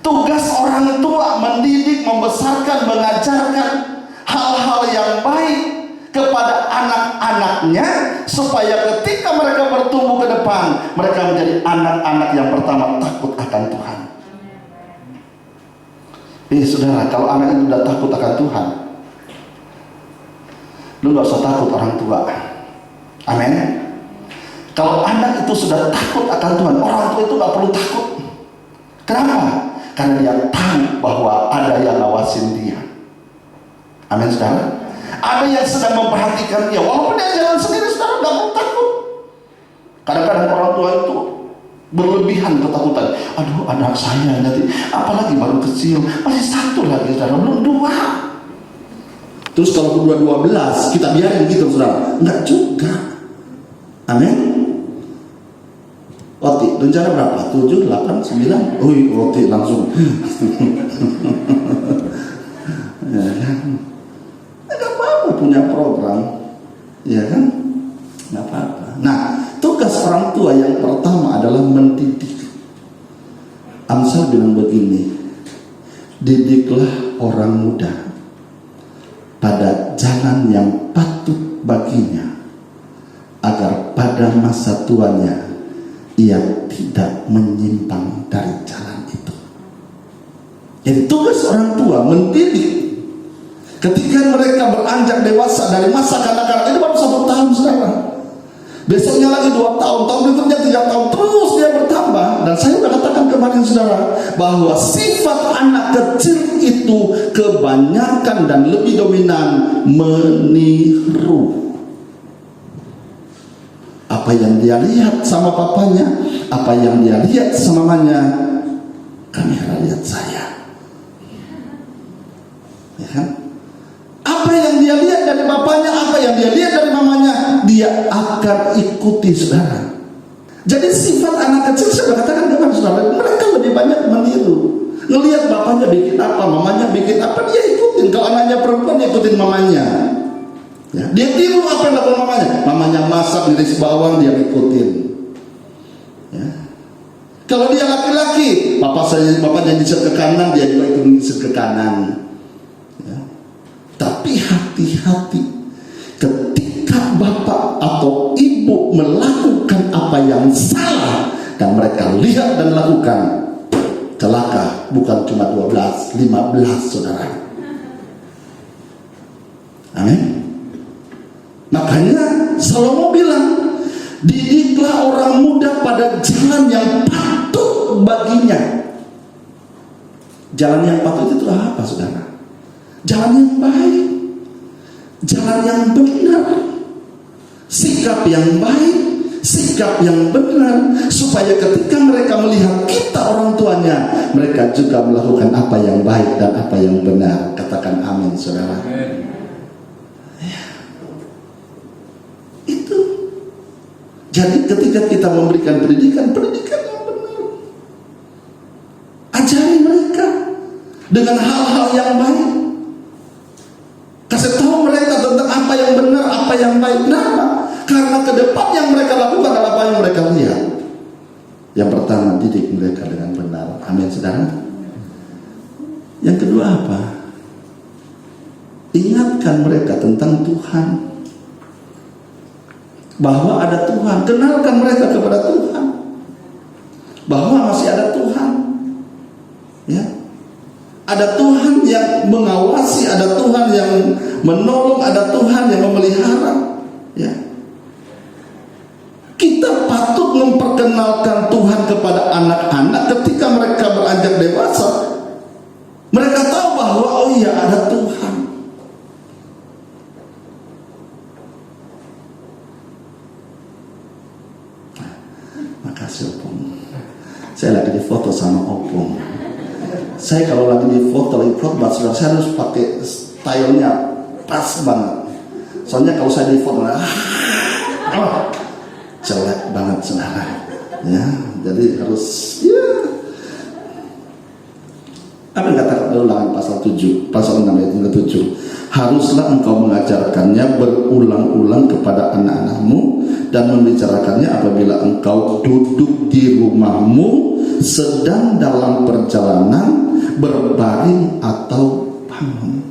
Tugas orang tua mendidik, membesarkan, mengajarkan hal-hal yang baik kepada anak-anaknya supaya ketika mereka bertumbuh ke depan, mereka menjadi anak-anak yang pertama takut akan Tuhan. Saudara, kalau anak itu sudah takut akan Tuhan, lu gak usah takut orang tua. Amin. Kalau anak itu sudah takut akan Tuhan, orang tua itu gak perlu takut. Kenapa? Karena dia tahu bahwa ada yang ngawasin dia. Amin, saudara. Ada yang sedang memperhatikan dia, walaupun dia jalan sendiri, saudara, gak perlu takut. Kadang-kadang orang tua itu berlebihan ketakutan. Aduh, anak saya nanti, apalagi baru kecil, masih 1 lagi, saudara, belum 2. Terus kalau kedua 12 kita biarin gitu, saudara, enggak juga. Amin. Oti, rencana berapa? 7, 8, 9. Wih, Oti langsung. Ya kan? Enggak apa-apa punya program, ya kan? Enggak apa-apa. Nah, tugas orang tua yang pertama adalah mendidik. Amsal bilang begini, didiklah orang muda pada jalan yang patut baginya, agar pada masa tuanya ia tidak menyimpang dari jalan itu. Jadi tugas orang tua mendidik. Ketika mereka beranjak dewasa, dari masa kanak-kanak itu baru 1 tahun, saudara. Besoknya lagi 2 tahun, tahun berikutnya 3 tahun, terus dia bertambah. Dan saya sudah katakan kemarin, saudara, bahwa sifat anak kecil itu kebanyakan dan lebih dominan meniru. Apa yang dia lihat sama papanya, apa yang dia lihat sama mamanya, kamera lihat saya. Ya kan? Apa yang dia lihat dari bapaknya, apa yang dia lihat dari mamanya, dia akan ikuti, saudara. Jadi sifat anak kecil, saya sudah katakan kemarin, saudara, mereka lebih banyak meniru. Ngelihat bapaknya bikin apa, mamanya bikin apa, dia ikutin. Kalau anaknya perempuan, dia ikutin mamanya. Ya, dia tiru apa yang dilakukan mamanya. Mamanya masak di bawang, dia ikutin. Ya. Kalau dia laki-laki, bapaknya nyisir ke kanan, dia juga ikut nyisir ke kanan. Tapi hati-hati ketika bapak atau ibu melakukan apa yang salah dan mereka lihat dan lakukan, celaka. Bukan cuma 12, 15, saudara. Amin. Makanya Salomo bilang, didiklah orang muda pada jalan yang patut baginya. Jalan yang patut itu apa, saudara? jalan yang baik, jalan yang benar, sikap yang baik, sikap yang benar, supaya ketika mereka melihat kita orang tuanya, mereka juga melakukan apa yang baik dan apa yang benar. Katakan amin, saudara. Ya. Itu. Jadi ketika kita memberikan pendidikan yang benar, ajari mereka dengan hal-hal yang baik. Kasih tahu mereka tentang apa yang benar, apa yang baik. Kenapa? Karena ke depan yang mereka lakukan adalah apa yang mereka lihat. Yang pertama, didik mereka dengan benar. Amin, saudara. Yang kedua apa? Ingatkan mereka tentang Tuhan. Bahwa ada Tuhan. Kenalkan mereka kepada Tuhan. Bahwa masih ada Tuhan. Ya. Ada Tuhan yang mengawasi, ada Tuhan yang menolong, ada Tuhan yang memelihara. Ya. Kita patut memperkenalkan Tuhan kepada anak-anak ketika mereka beranjak dewasa. Mereka tahu bahwa oh iya ada Tuhan. Makasih Opung. Saya lagi difoto sama Opung. Saya kalau lagi difoto, lagi khotbah, saya harus pakai stylenya pas banget. Soalnya kalau saya difoto, jelek banget, saudara. Ya, jadi harus ya. Apa yang kata Ulangan pasal 7, pasal 6 ayat 7. Haruslah engkau mengajarkannya berulang-ulang kepada anak-anakmu dan membicarakannya apabila engkau duduk di rumahmu, sedang dalam perjalanan, berbaring atau bangun.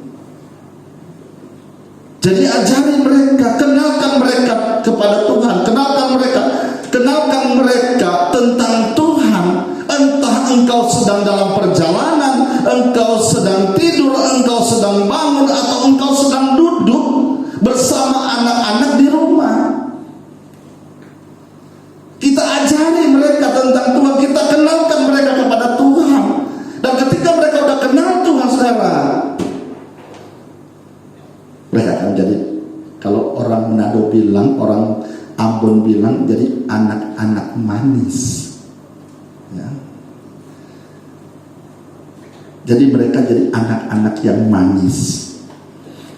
Jadi ajari mereka, kenalkan mereka kepada Tuhan, kenalkan mereka tentang Tuhan. Entah engkau sedang dalam perjalanan, engkau sedang tidur, engkau sedang bangun, atau engkau sedang duduk bersama anak-anak di rumah. Kita ajari mereka tentang Tuhan, kita kenalkan mereka kepada Tuhan. Dan ketika mereka sudah kenal Tuhan, saudara, mereka akan jadi, kalau orang Manado bilang, orang Ambon bilang, jadi anak-anak manis. Ya. Jadi mereka jadi anak-anak yang manis.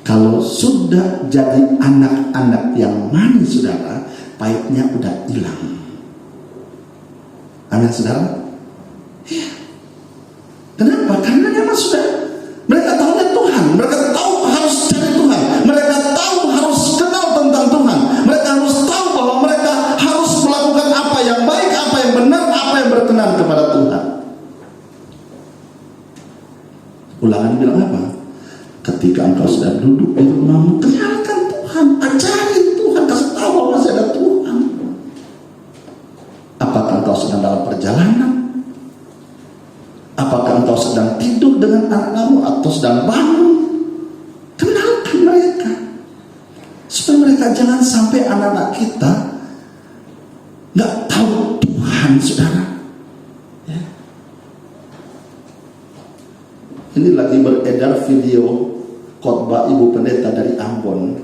Kalau sudah jadi anak-anak yang manis, saudara, pahitnya udah hilang. Amin, saudara. Ya. Kenapa? Karena memang sudah mereka tahunya Tuhan, mereka tahu harus cari Tuhan, mereka tahu harus kenal tentang Tuhan, mereka harus tahu bahwa mereka harus melakukan apa yang baik, apa yang benar, apa yang berkenan kepada Tuhan. Ulangan bilang apa? Ketika engkau sudah duduk di rumahmu, kenalkan Tuhan, ajari Tuhan, kasih tahu bahwa masih ada Tuhan. Apakah engkau sedang dalam perjalanan? Apakah engkau sedang tidur dengan anak-anakmu atau sedang bangun? Kenalkan mereka, supaya mereka jangan sampai anak-anak kita nggak tahu Tuhan, saudara. Ya. Ini lagi beredar video khotbah Ibu Pendeta dari Ambon.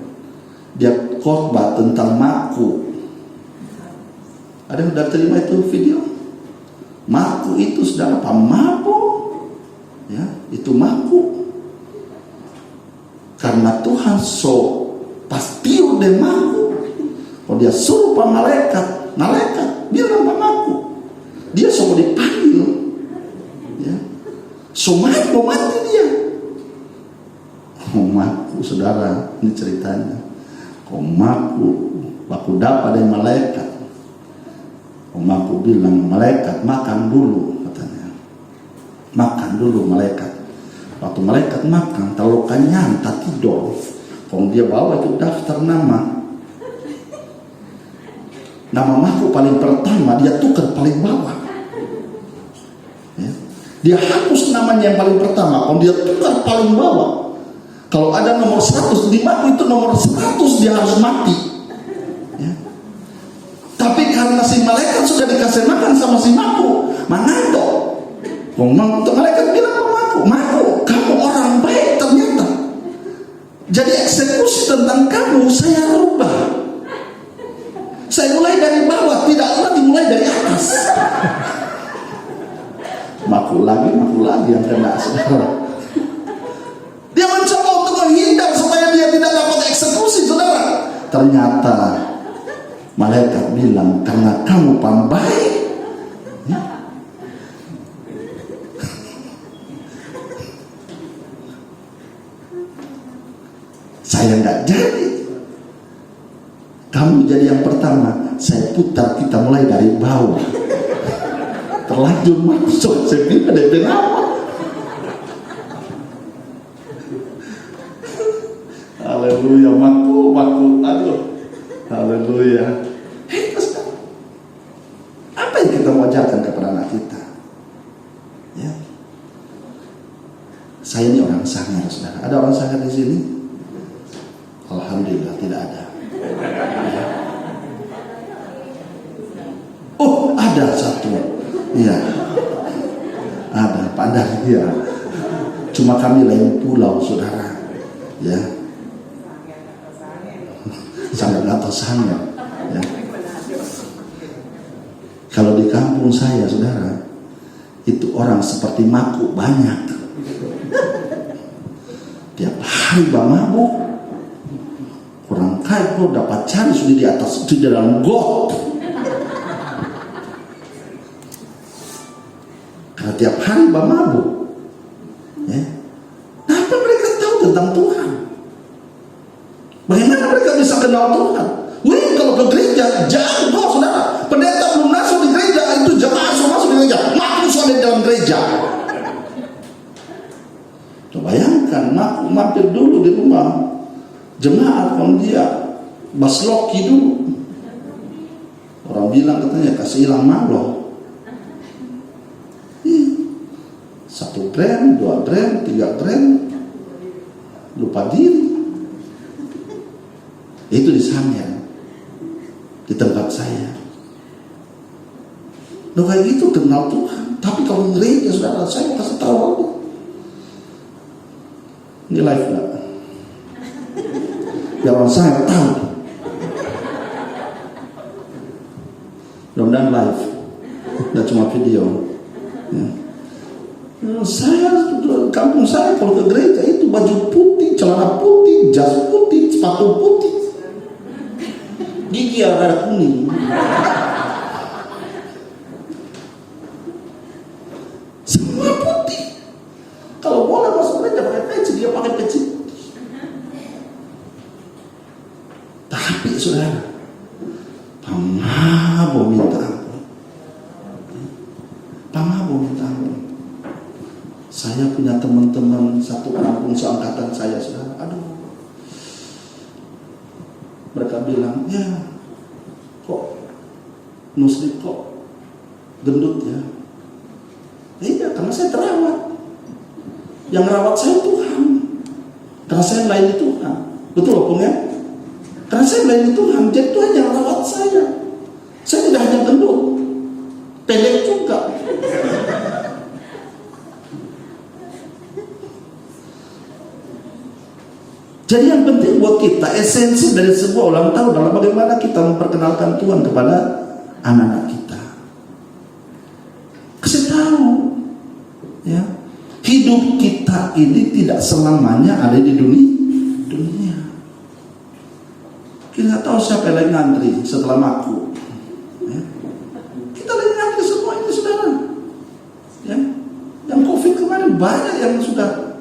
Dia khotbah tentang maku. Ada yang sudah terima itu video? Maku itu, saudara, apa? Mabuk. Ya, itu maku. Karena Tuhan pasti udah maku. Kalau dia suruh pak malaikat bilang pak maku. Dia mau dipanggil. Ya. Mau mati dia. Maku, saudara, ini ceritanya. Maku, aku dapat dari malaikat. Aku bilang, malaikat makan dulu, katanya. Makan dulu malaikat. Waktu malaikat makan, kalau kenyang tak tidur. Kalau dia bawa itu daftar nama. Nama maku paling pertama dia tukar paling bawah. Ya. Dia hapus namanya yang paling pertama, kalau dia tukar paling bawah. Kalau ada nomor 100 di maku itu nomor 100 dia harus mati. Ya. Tapi karena si malaikat sudah dikasih makan sama si maku, manganto. Untuk malaikat bilang ke maku, kamu orang baik ternyata. Jadi eksekusi tentang kamu saya rubah. Saya mulai dari bawah, tidak lagi mulai dari atas. Makul lagi yang kena, saudara. Dia mencoba untuk menghindar supaya dia tidak dapat eksekusi, saudara. Ternyata malaikat bilang, karena kamu pambaik, saya nggak jadi. Kamu jadi yang pertama. Saya putar, kita mulai dari bawah. Terlanjur masuk. Saya bilang ada kenapa? Haleluya, maku, aduh. Haleluya. Apa yang kita mau ajarkan kepada anak kita? Ya. Saya ini orang sangar, saudara. Ada orang sangar di sini? Alhamdulillah tidak ada. Oh, ada satu. Iya. Ada, pandai ya. Cuma kami lain pulau, saudara. Ya. Sangat atau sangat. Ya. Kalau di kampung saya, saudara, itu orang seperti Maku banyak. Tiap hari mabuk. Orang kaya kok dapat cari sudah di atas, di dalam got. Karena tiap hari mabuk. Ya. Apa mereka tahu tentang Tuhan? Bagaimana mereka bisa kenal Tuhan? Wih, kalau ke gereja jago, saudara. Pendeta belum masuk di gereja, itu jemaah semua masuk di gereja. Maku sudah di dalam gereja. Coba bayangkan, Maku mampir dulu di rumah jemaat, kalau dia basloki dulu. Orang bilang katanya kasih hilang malo. 1 gram, 2 gram, 3 gram, lupa diri. Itu di sana, di tempat saya. Nah kayak gitu kenal Tuhan. Tapi kalau gereja, saudara, saya kasih tahu aku. Ini live gak? Biar orang saya tahu. Mudah-mudahan live, tidak cuma video. Ya. Saya, kampung saya kalau ke gereja itu baju putih, celana putih, jas putih, sepatu putih, gigi ada kuning. Semua putih. Kalau boleh masuk gereja pakai peci, dia pakai peci. Tapi saudara, pamabo minta ampun. Pamabo minta ampun. Saya punya teman-teman satu kampung seangkatan saya, saudara. Aduh. Mereka bilang, ya kok muslim kok gendut ya? Iya, karena saya terawat. Yang rawat saya Tuhan. Karena saya melayani Tuhan. Betul Opung ya? Karena saya melayani Tuhan, jadi Tuhan yang rawat saya. Saya tidak hanya gendut, pendek juga. Jadi yang penting buat kita, esensi dari sebuah ulang tahun adalah bagaimana kita memperkenalkan Tuhan kepada anak-anak kita. Kasih tahu, ya, hidup kita ini tidak selamanya ada di dunia. Kita nggak tahu siapa yang lagi ngantri setelah Maku. Ya. Kita lagi ngantri semua ini, saudara. Ya. Yang COVID kemarin banyak yang sudah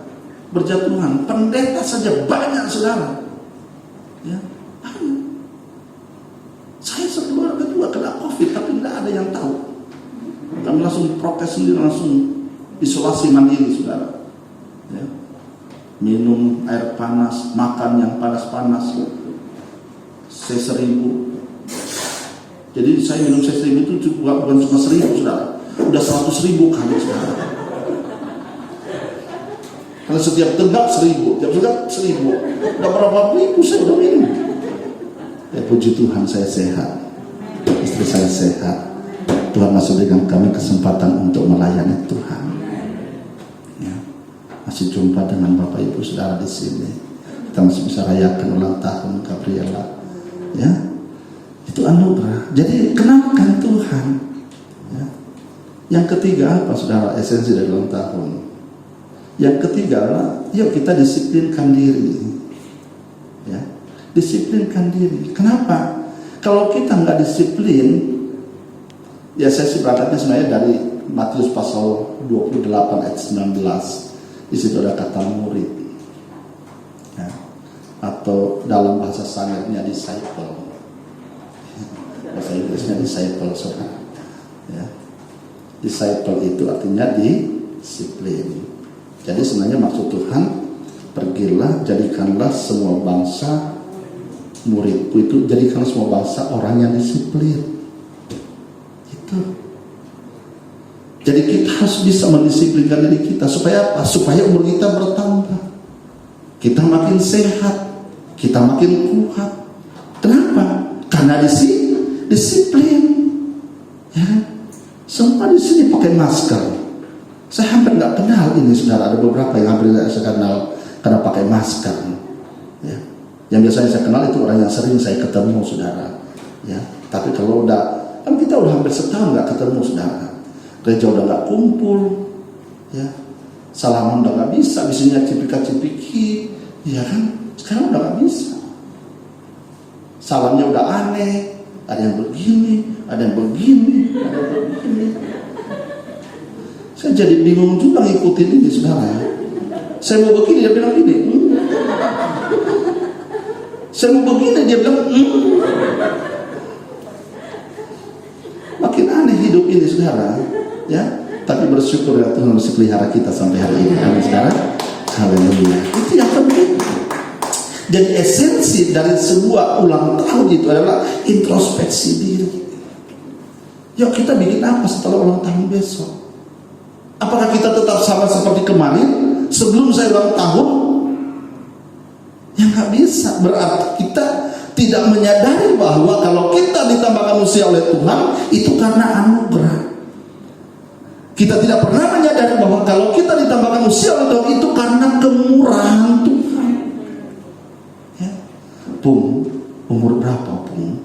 berjatuhan, pendeta saja banyak, saudara. Ya, banyak. Saya sekeluarga juga kena COVID, tapi tidak ada yang tahu. Kami langsung protes sendiri, langsung isolasi mandiri, saudara. Ya. Minum air panas, makan yang panas-panas, C1000. Jadi saya minum C1000 itu juga bukan cuma 1000, saudara. Udah 100.000 kali, saudara. Karena setiap tegak 1000, setiap tegak 1000. Udah berapa ribu saya udah minum. Ya puji Tuhan, saya sehat. Istri saya sehat. Tuhan masih berikan kami kesempatan untuk melayani Tuhan. Ya. Masih jumpa dengan Bapak Ibu Saudara di sini. kita masih bisa rayakan ulang tahun Gabriela, ya, itu anugerah. Jadi kenalkan Tuhan. Ya. Yang ketiga apa, saudara, esensi dari ulang tahun? Yang ketiga adalah, yuk kita disiplinkan diri. Ya, disiplinkan diri. Kenapa? Kalau kita nggak disiplin, ya saya sih berangkatnya sebenarnya dari Matius pasal 28 ayat 19. Di situ ada kata murid, ya, atau dalam bahasa sangetnya disciple, bahasa Inggrisnya disciple, saudara. Ya. Disciple itu artinya disiplin. Jadi sebenarnya maksud Tuhan, pergilah jadikanlah semua bangsa muridku, itu jadikanlah semua bangsa orang yang disiplin. Itu. Jadi kita harus bisa mendisiplinkan diri kita supaya apa? Supaya umur kita bertambah, kita makin sehat, kita makin kuat. Kenapa? Karena disiplin. Ya. Semua di sini pakai masker. Saya hampir nggak kenal ini, saudara. Ada beberapa yang hampir saya kenal karena pakai masker. Ya. Yang biasanya saya kenal itu orang yang sering saya ketemu, saudara. Ya. Tapi kalau kan kita udah hampir setahun nggak ketemu, saudara. Gereja udah nggak kumpul, ya. Salaman udah nggak bisa, biasanya cipika-cipiki, ya kan? Sekarang udah nggak bisa. Salamnya udah aneh. Ada yang begini, ada yang begini, ada yang begini. Saya jadi bingung juga ngikutin ini, saudara. Saya mau begini, dia bilang gini. Saya mau begini, dia bilang Makin aneh hidup ini, saudara. Ya, tapi bersyukur ya Tuhan masih pelihara kita sampai hari ini. Amin, saudara. Haleluya. Itu yang penting. Jadi esensi dari sebuah ulang tahun itu adalah introspeksi diri. Yuk kita bikin apa setelah ulang tahun besok? Apakah kita tetap sama seperti kemarin sebelum saya ulang tahun? Ya nggak bisa. Berarti kita tidak menyadari bahwa kalau kita ditambahkan usia oleh Tuhan itu karena anugerah. Kita tidak pernah menyadari bahwa kalau kita ditambahkan usia oleh Tuhan itu karena kemurahan Tuhan. Pung, umur berapa Pung?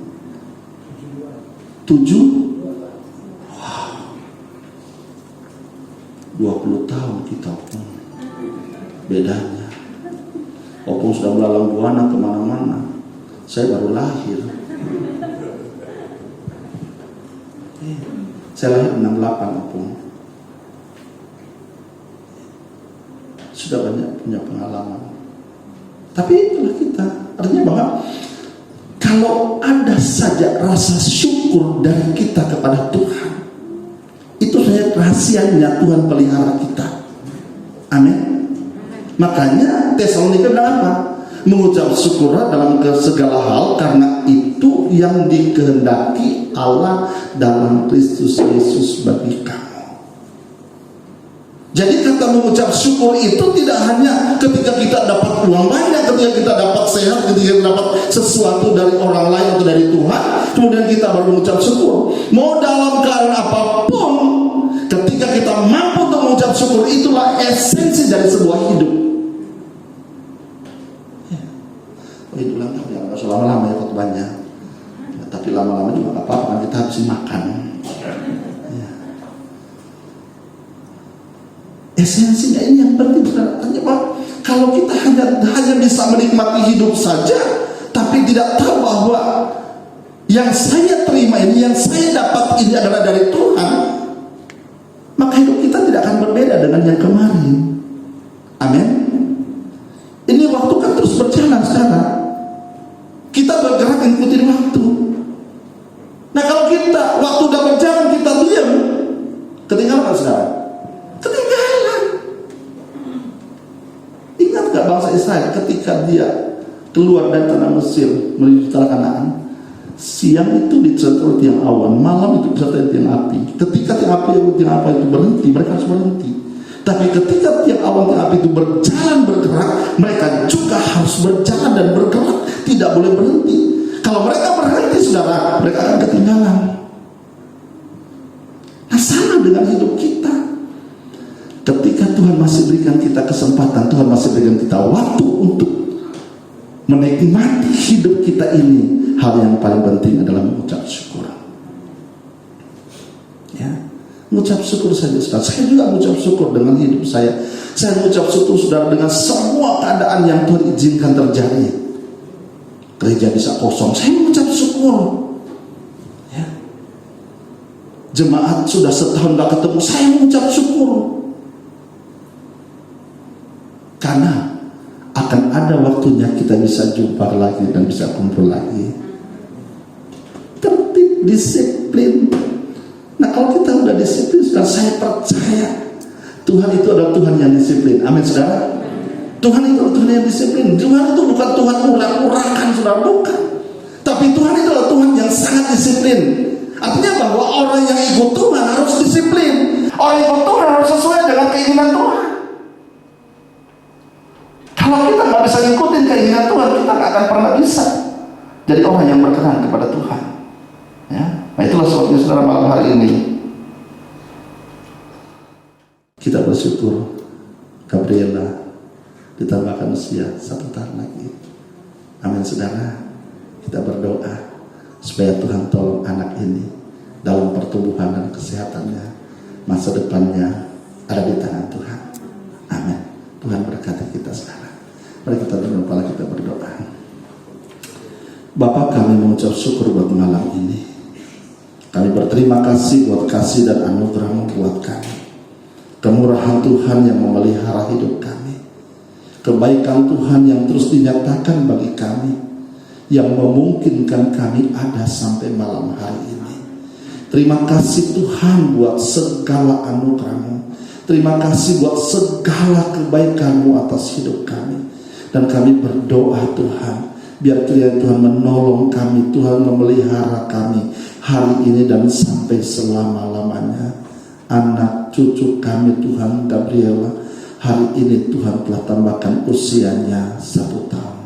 7? Wow, 20 tahun kita Pung. Bedanya Opung sudah melalang buana kemana-mana. Saya baru lahir. Saya lahir 68 Opung. Sudah banyak punya pengalaman. Tapi itulah kita. Artinya bahwa kalau ada saja rasa syukur dari kita kepada Tuhan, itu saja rahasianya Tuhan pelihara kita. Amin. Makanya Tesalonika bilang apa? Mengucap syukur dalam segala hal, karena itu yang dikehendaki Allah dalam Kristus Yesus bagi kamu. Jadi kata mengucap syukur itu tidak hanya ketika kita dapat uang banyak, ketika kita dapat sehat, ketika kita dapat sesuatu dari orang lain atau dari Tuhan, kemudian kita baru mengucap syukur. Mau dalam keadaan apapun, ketika kita mampu untuk mengucap syukur, itulah esensi dari sebuah hidup. Hidup lama ya, nggak usah lama-lama ya khotbahnya. Ya, tapi lama-lama juga nggak apa-apa, kan kita habisin makan. Esensinya ini yang penting, saudara. Kalau kita hanya bisa menikmati hidup saja, tapi tidak tahu bahwa yang saya terima ini, yang saya dapat ini adalah dari Tuhan, maka hidup kita tidak akan berbeda dengan yang kemarin. Amin. Ini waktu kan terus berjalan, saudara. Kita bergerak mengikuti waktu. Nah kalau kita waktu udah berjalan kita diam, ketinggalan, saudara. Ketinggalan. Ingat gak bangsa Israel ketika dia keluar dari tanah Mesir menuju tanah Kanaan? Siang itu disertai tiang awan, malam itu disertai tiang api. Ketika tiang api itu berhenti, mereka harus berhenti. Tapi ketika tiang awan tiang api itu berjalan bergerak, mereka juga harus berjalan dan bergerak, tidak boleh berhenti. Kalau mereka berhenti, saudara, mereka akan ketinggalan. Nah sama dengan hidup kita. Ketika Tuhan masih berikan kita kesempatan, Tuhan masih berikan kita waktu untuk menikmati hidup kita ini, hal yang paling penting adalah mengucap syukur. Ya, mengucap syukur saja. Saya juga mengucap syukur dengan hidup saya. Saya mengucap syukur, saudara, dengan semua keadaan yang Tuhan izinkan terjadi. Gereja bisa kosong, saya mengucap syukur. Ya. Jemaat sudah setahun gak ketemu, saya mengucap syukur. Karena akan ada waktunya kita bisa jumpa lagi dan bisa kumpul lagi. Tertib, disiplin. Nah, kalau kita udah disiplin, saudara, saya percaya Tuhan itu adalah Tuhan yang disiplin. Amin, saudara. Tuhan itu adalah Tuhan yang disiplin. Tuhan itu bukan Tuhan urak-urakan, saudara, bukan. Tapi Tuhan itu adalah Tuhan yang sangat disiplin. Artinya bahwa orang yang ikut Tuhan harus disiplin. Orang yang ikut Tuhan harus sesuai dengan keinginan Tuhan. Kalau kita nggak bisa ngikutin keinginan Tuhan, kita nggak akan pernah bisa jadi orang yang berkenan kepada Tuhan. Ya, nah itulah sebabnya, saudara, malam hari ini kita bersyukur Gabriela ditambahkan usia 1 tahun lagi. Amin, saudara. Kita berdoa supaya Tuhan tolong anak ini dalam pertumbuhan dan kesehatannya, masa depannya ada di tangan Tuhan. Amin. Tuhan berkati kita, saudara. Mari kita tunduk kepala, kita berdoa. Bapa, kami mengucap syukur buat malam ini. Kami berterima kasih buat kasih dan anugerah-Mu buat kami. Kemurahan Tuhan yang memelihara hidup kami. Kebaikan Tuhan yang terus dinyatakan bagi kami, yang memungkinkan kami ada sampai malam hari ini. Terima kasih Tuhan buat segala anugerah-Mu. Terima kasih buat segala kebaikan-Mu atas hidup kami. Dan kami berdoa, Tuhan, biar kiranya Tuhan menolong kami, Tuhan memelihara kami hari ini dan sampai selama-lamanya. Anak cucu kami, Tuhan, Gabriela, hari ini Tuhan telah tambahkan usianya 1 tahun.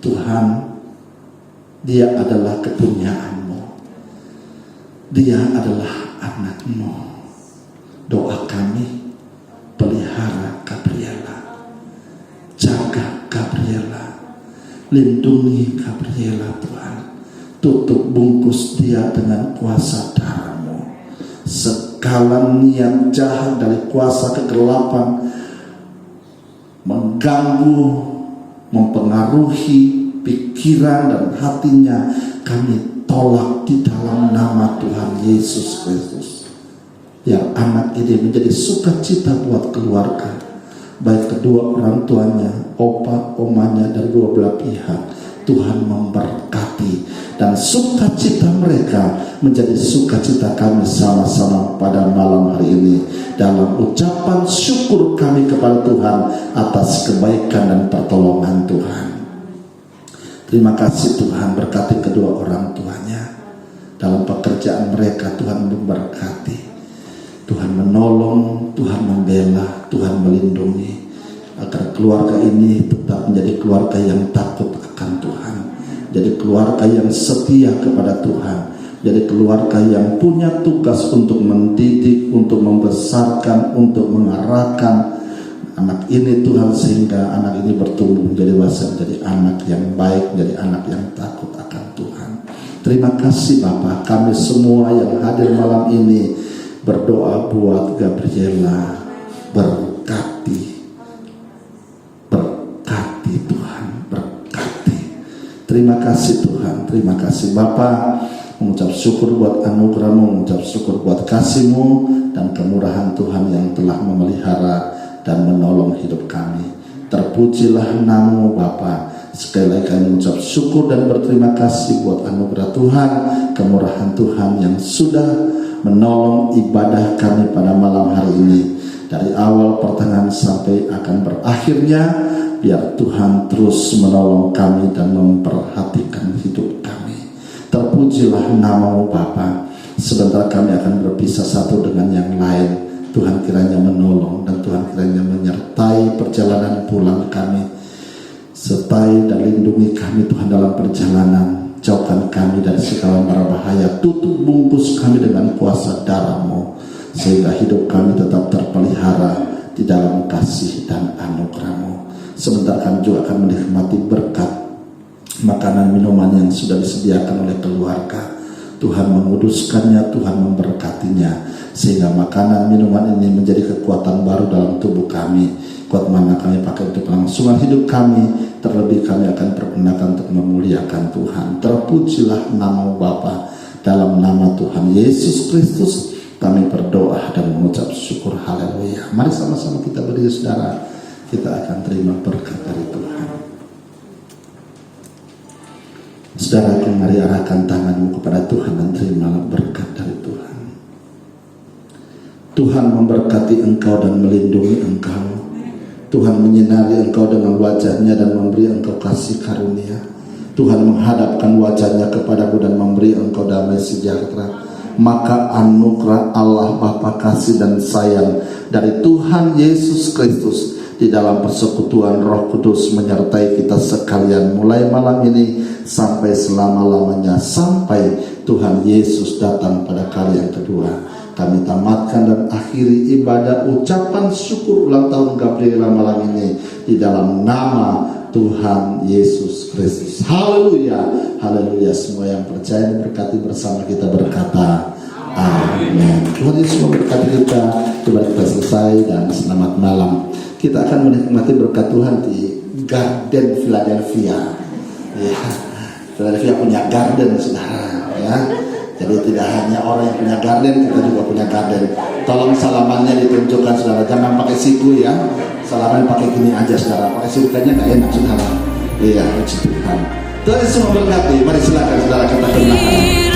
Tuhan, dia adalah kepunyaan-Mu. Dia adalah anak-Mu. Doa kami, pelihara Gabriela, jaga Gabriela, lindungi Gabriela, Tuhan. Tutup bungkus dia dengan kuasa darah-Mu. Segala niat jahat dari kuasa kegelapan mengganggu, mempengaruhi pikiran dan hatinya, kami tolak di dalam nama Tuhan Yesus Kristus. Yang anak ini menjadi sukacita buat keluarga, baik kedua orang tuanya, opa, omanya, dari dua belah pihak. Tuhan memberkati, dan sukacita mereka menjadi sukacita kami sama-sama pada malam hari ini. Dalam ucapan syukur kami kepada Tuhan atas kebaikan dan pertolongan Tuhan. Terima kasih Tuhan, berkati kedua orang tuanya dalam pekerjaan mereka. Tuhan memberkati, Tuhan menolong, Tuhan membela, Tuhan melindungi, agar keluarga ini tetap menjadi keluarga yang takut akan Tuhan, jadi keluarga yang setia kepada Tuhan, jadi keluarga yang punya tugas untuk mendidik, untuk membesarkan, untuk mengarahkan anak ini, Tuhan, sehingga anak ini bertumbuh menjadi dewasa, menjadi anak yang baik, menjadi anak yang takut akan Tuhan. Terima kasih Bapa. Kami semua yang hadir malam ini berdoa buat Gabriela, berkati Tuhan, berkati. Terima kasih Tuhan, terima kasih Bapa. Mengucap syukur buat anugerah-Mu, mengucap syukur buat kasih-Mu dan kemurahan Tuhan yang telah memelihara dan menolong hidup kami. Terpujilah nama-Mu Bapa. Sekali lagi kami mengucap syukur dan berterima kasih buat anugerah Tuhan, kemurahan Tuhan yang sudah menolong ibadah kami pada malam hari ini. Dari awal, pertengahan sampai akan berakhirnya, biar Tuhan terus menolong kami dan memperhatikan hidup kami. Terpujilah nama-Mu Bapa. Sebentar kami akan berpisah satu dengan yang lain. Tuhan kiranya menolong dan Tuhan kiranya menyertai perjalanan pulang kami. Sertai dan lindungi kami Tuhan dalam perjalanan. Jauhkan kami dari segala mara bahaya. Tutup bungkus kami dengan kuasa darah-Mu, sehingga hidup kami tetap terpelihara di dalam kasih dan anugerah-Mu. Sebentar kami juga akan menikmati berkat makanan minuman yang sudah disediakan oleh keluarga. Tuhan menguduskannya, Tuhan memberkatinya, sehingga makanan minuman ini menjadi kekuatan baru dalam tubuh kami. Kuat mana kami pakai untuk kelangsungan hidup kami, terlebih kami akan pergunakan untuk memuliakan Tuhan. Terpujilah nama Bapa, dalam nama Tuhan Yesus Kristus kami berdoa dan mengucap syukur. Haleluya. Mari sama-sama kita berdiri, saudara. Kita akan terima berkat dari Tuhan. Saudara, mari arahkan tanganmu kepada Tuhan dan terimalah berkat dari Tuhan. Tuhan memberkati engkau dan melindungi engkau. Tuhan menyinari engkau dengan wajahnya dan memberi engkau kasih karunia. Tuhan menghadapkan wajahnya kepadamu dan memberi engkau damai sejahtera. Maka anugerah Allah Bapa kasih dan sayang dari Tuhan Yesus Kristus di dalam persekutuan Roh Kudus menyertai kita sekalian mulai malam ini sampai selama-lamanya, sampai Tuhan Yesus datang pada kali yang kedua. Kami tamatkan dan akhiri ibadah ucapan syukur ulang tahun Gabriela malam ini di dalam nama Tuhan Yesus Kristus. Haleluya, haleluya. Semua yang percaya diberkati bersama kita berkata amin. Tuhan Yesus memberkati kita. Coba kita selesai dan selamat malam. Kita akan menikmati berkat Tuhan di Garden Philadelphia. Ya, Philadelphia punya garden, saudara. Ya, jadi tidak hanya orang yang punya garden, kita juga punya garden. Tolong salamannya ditunjukkan, saudara. Jangan pakai siku ya. Salaman pakai gini aja, saudara. Pakai siku kayaknya nggak enak, saudara. Iya, puji Tuhan. Tuhan Yesus memberkati. Mari silakan, saudara, kita kenalkan.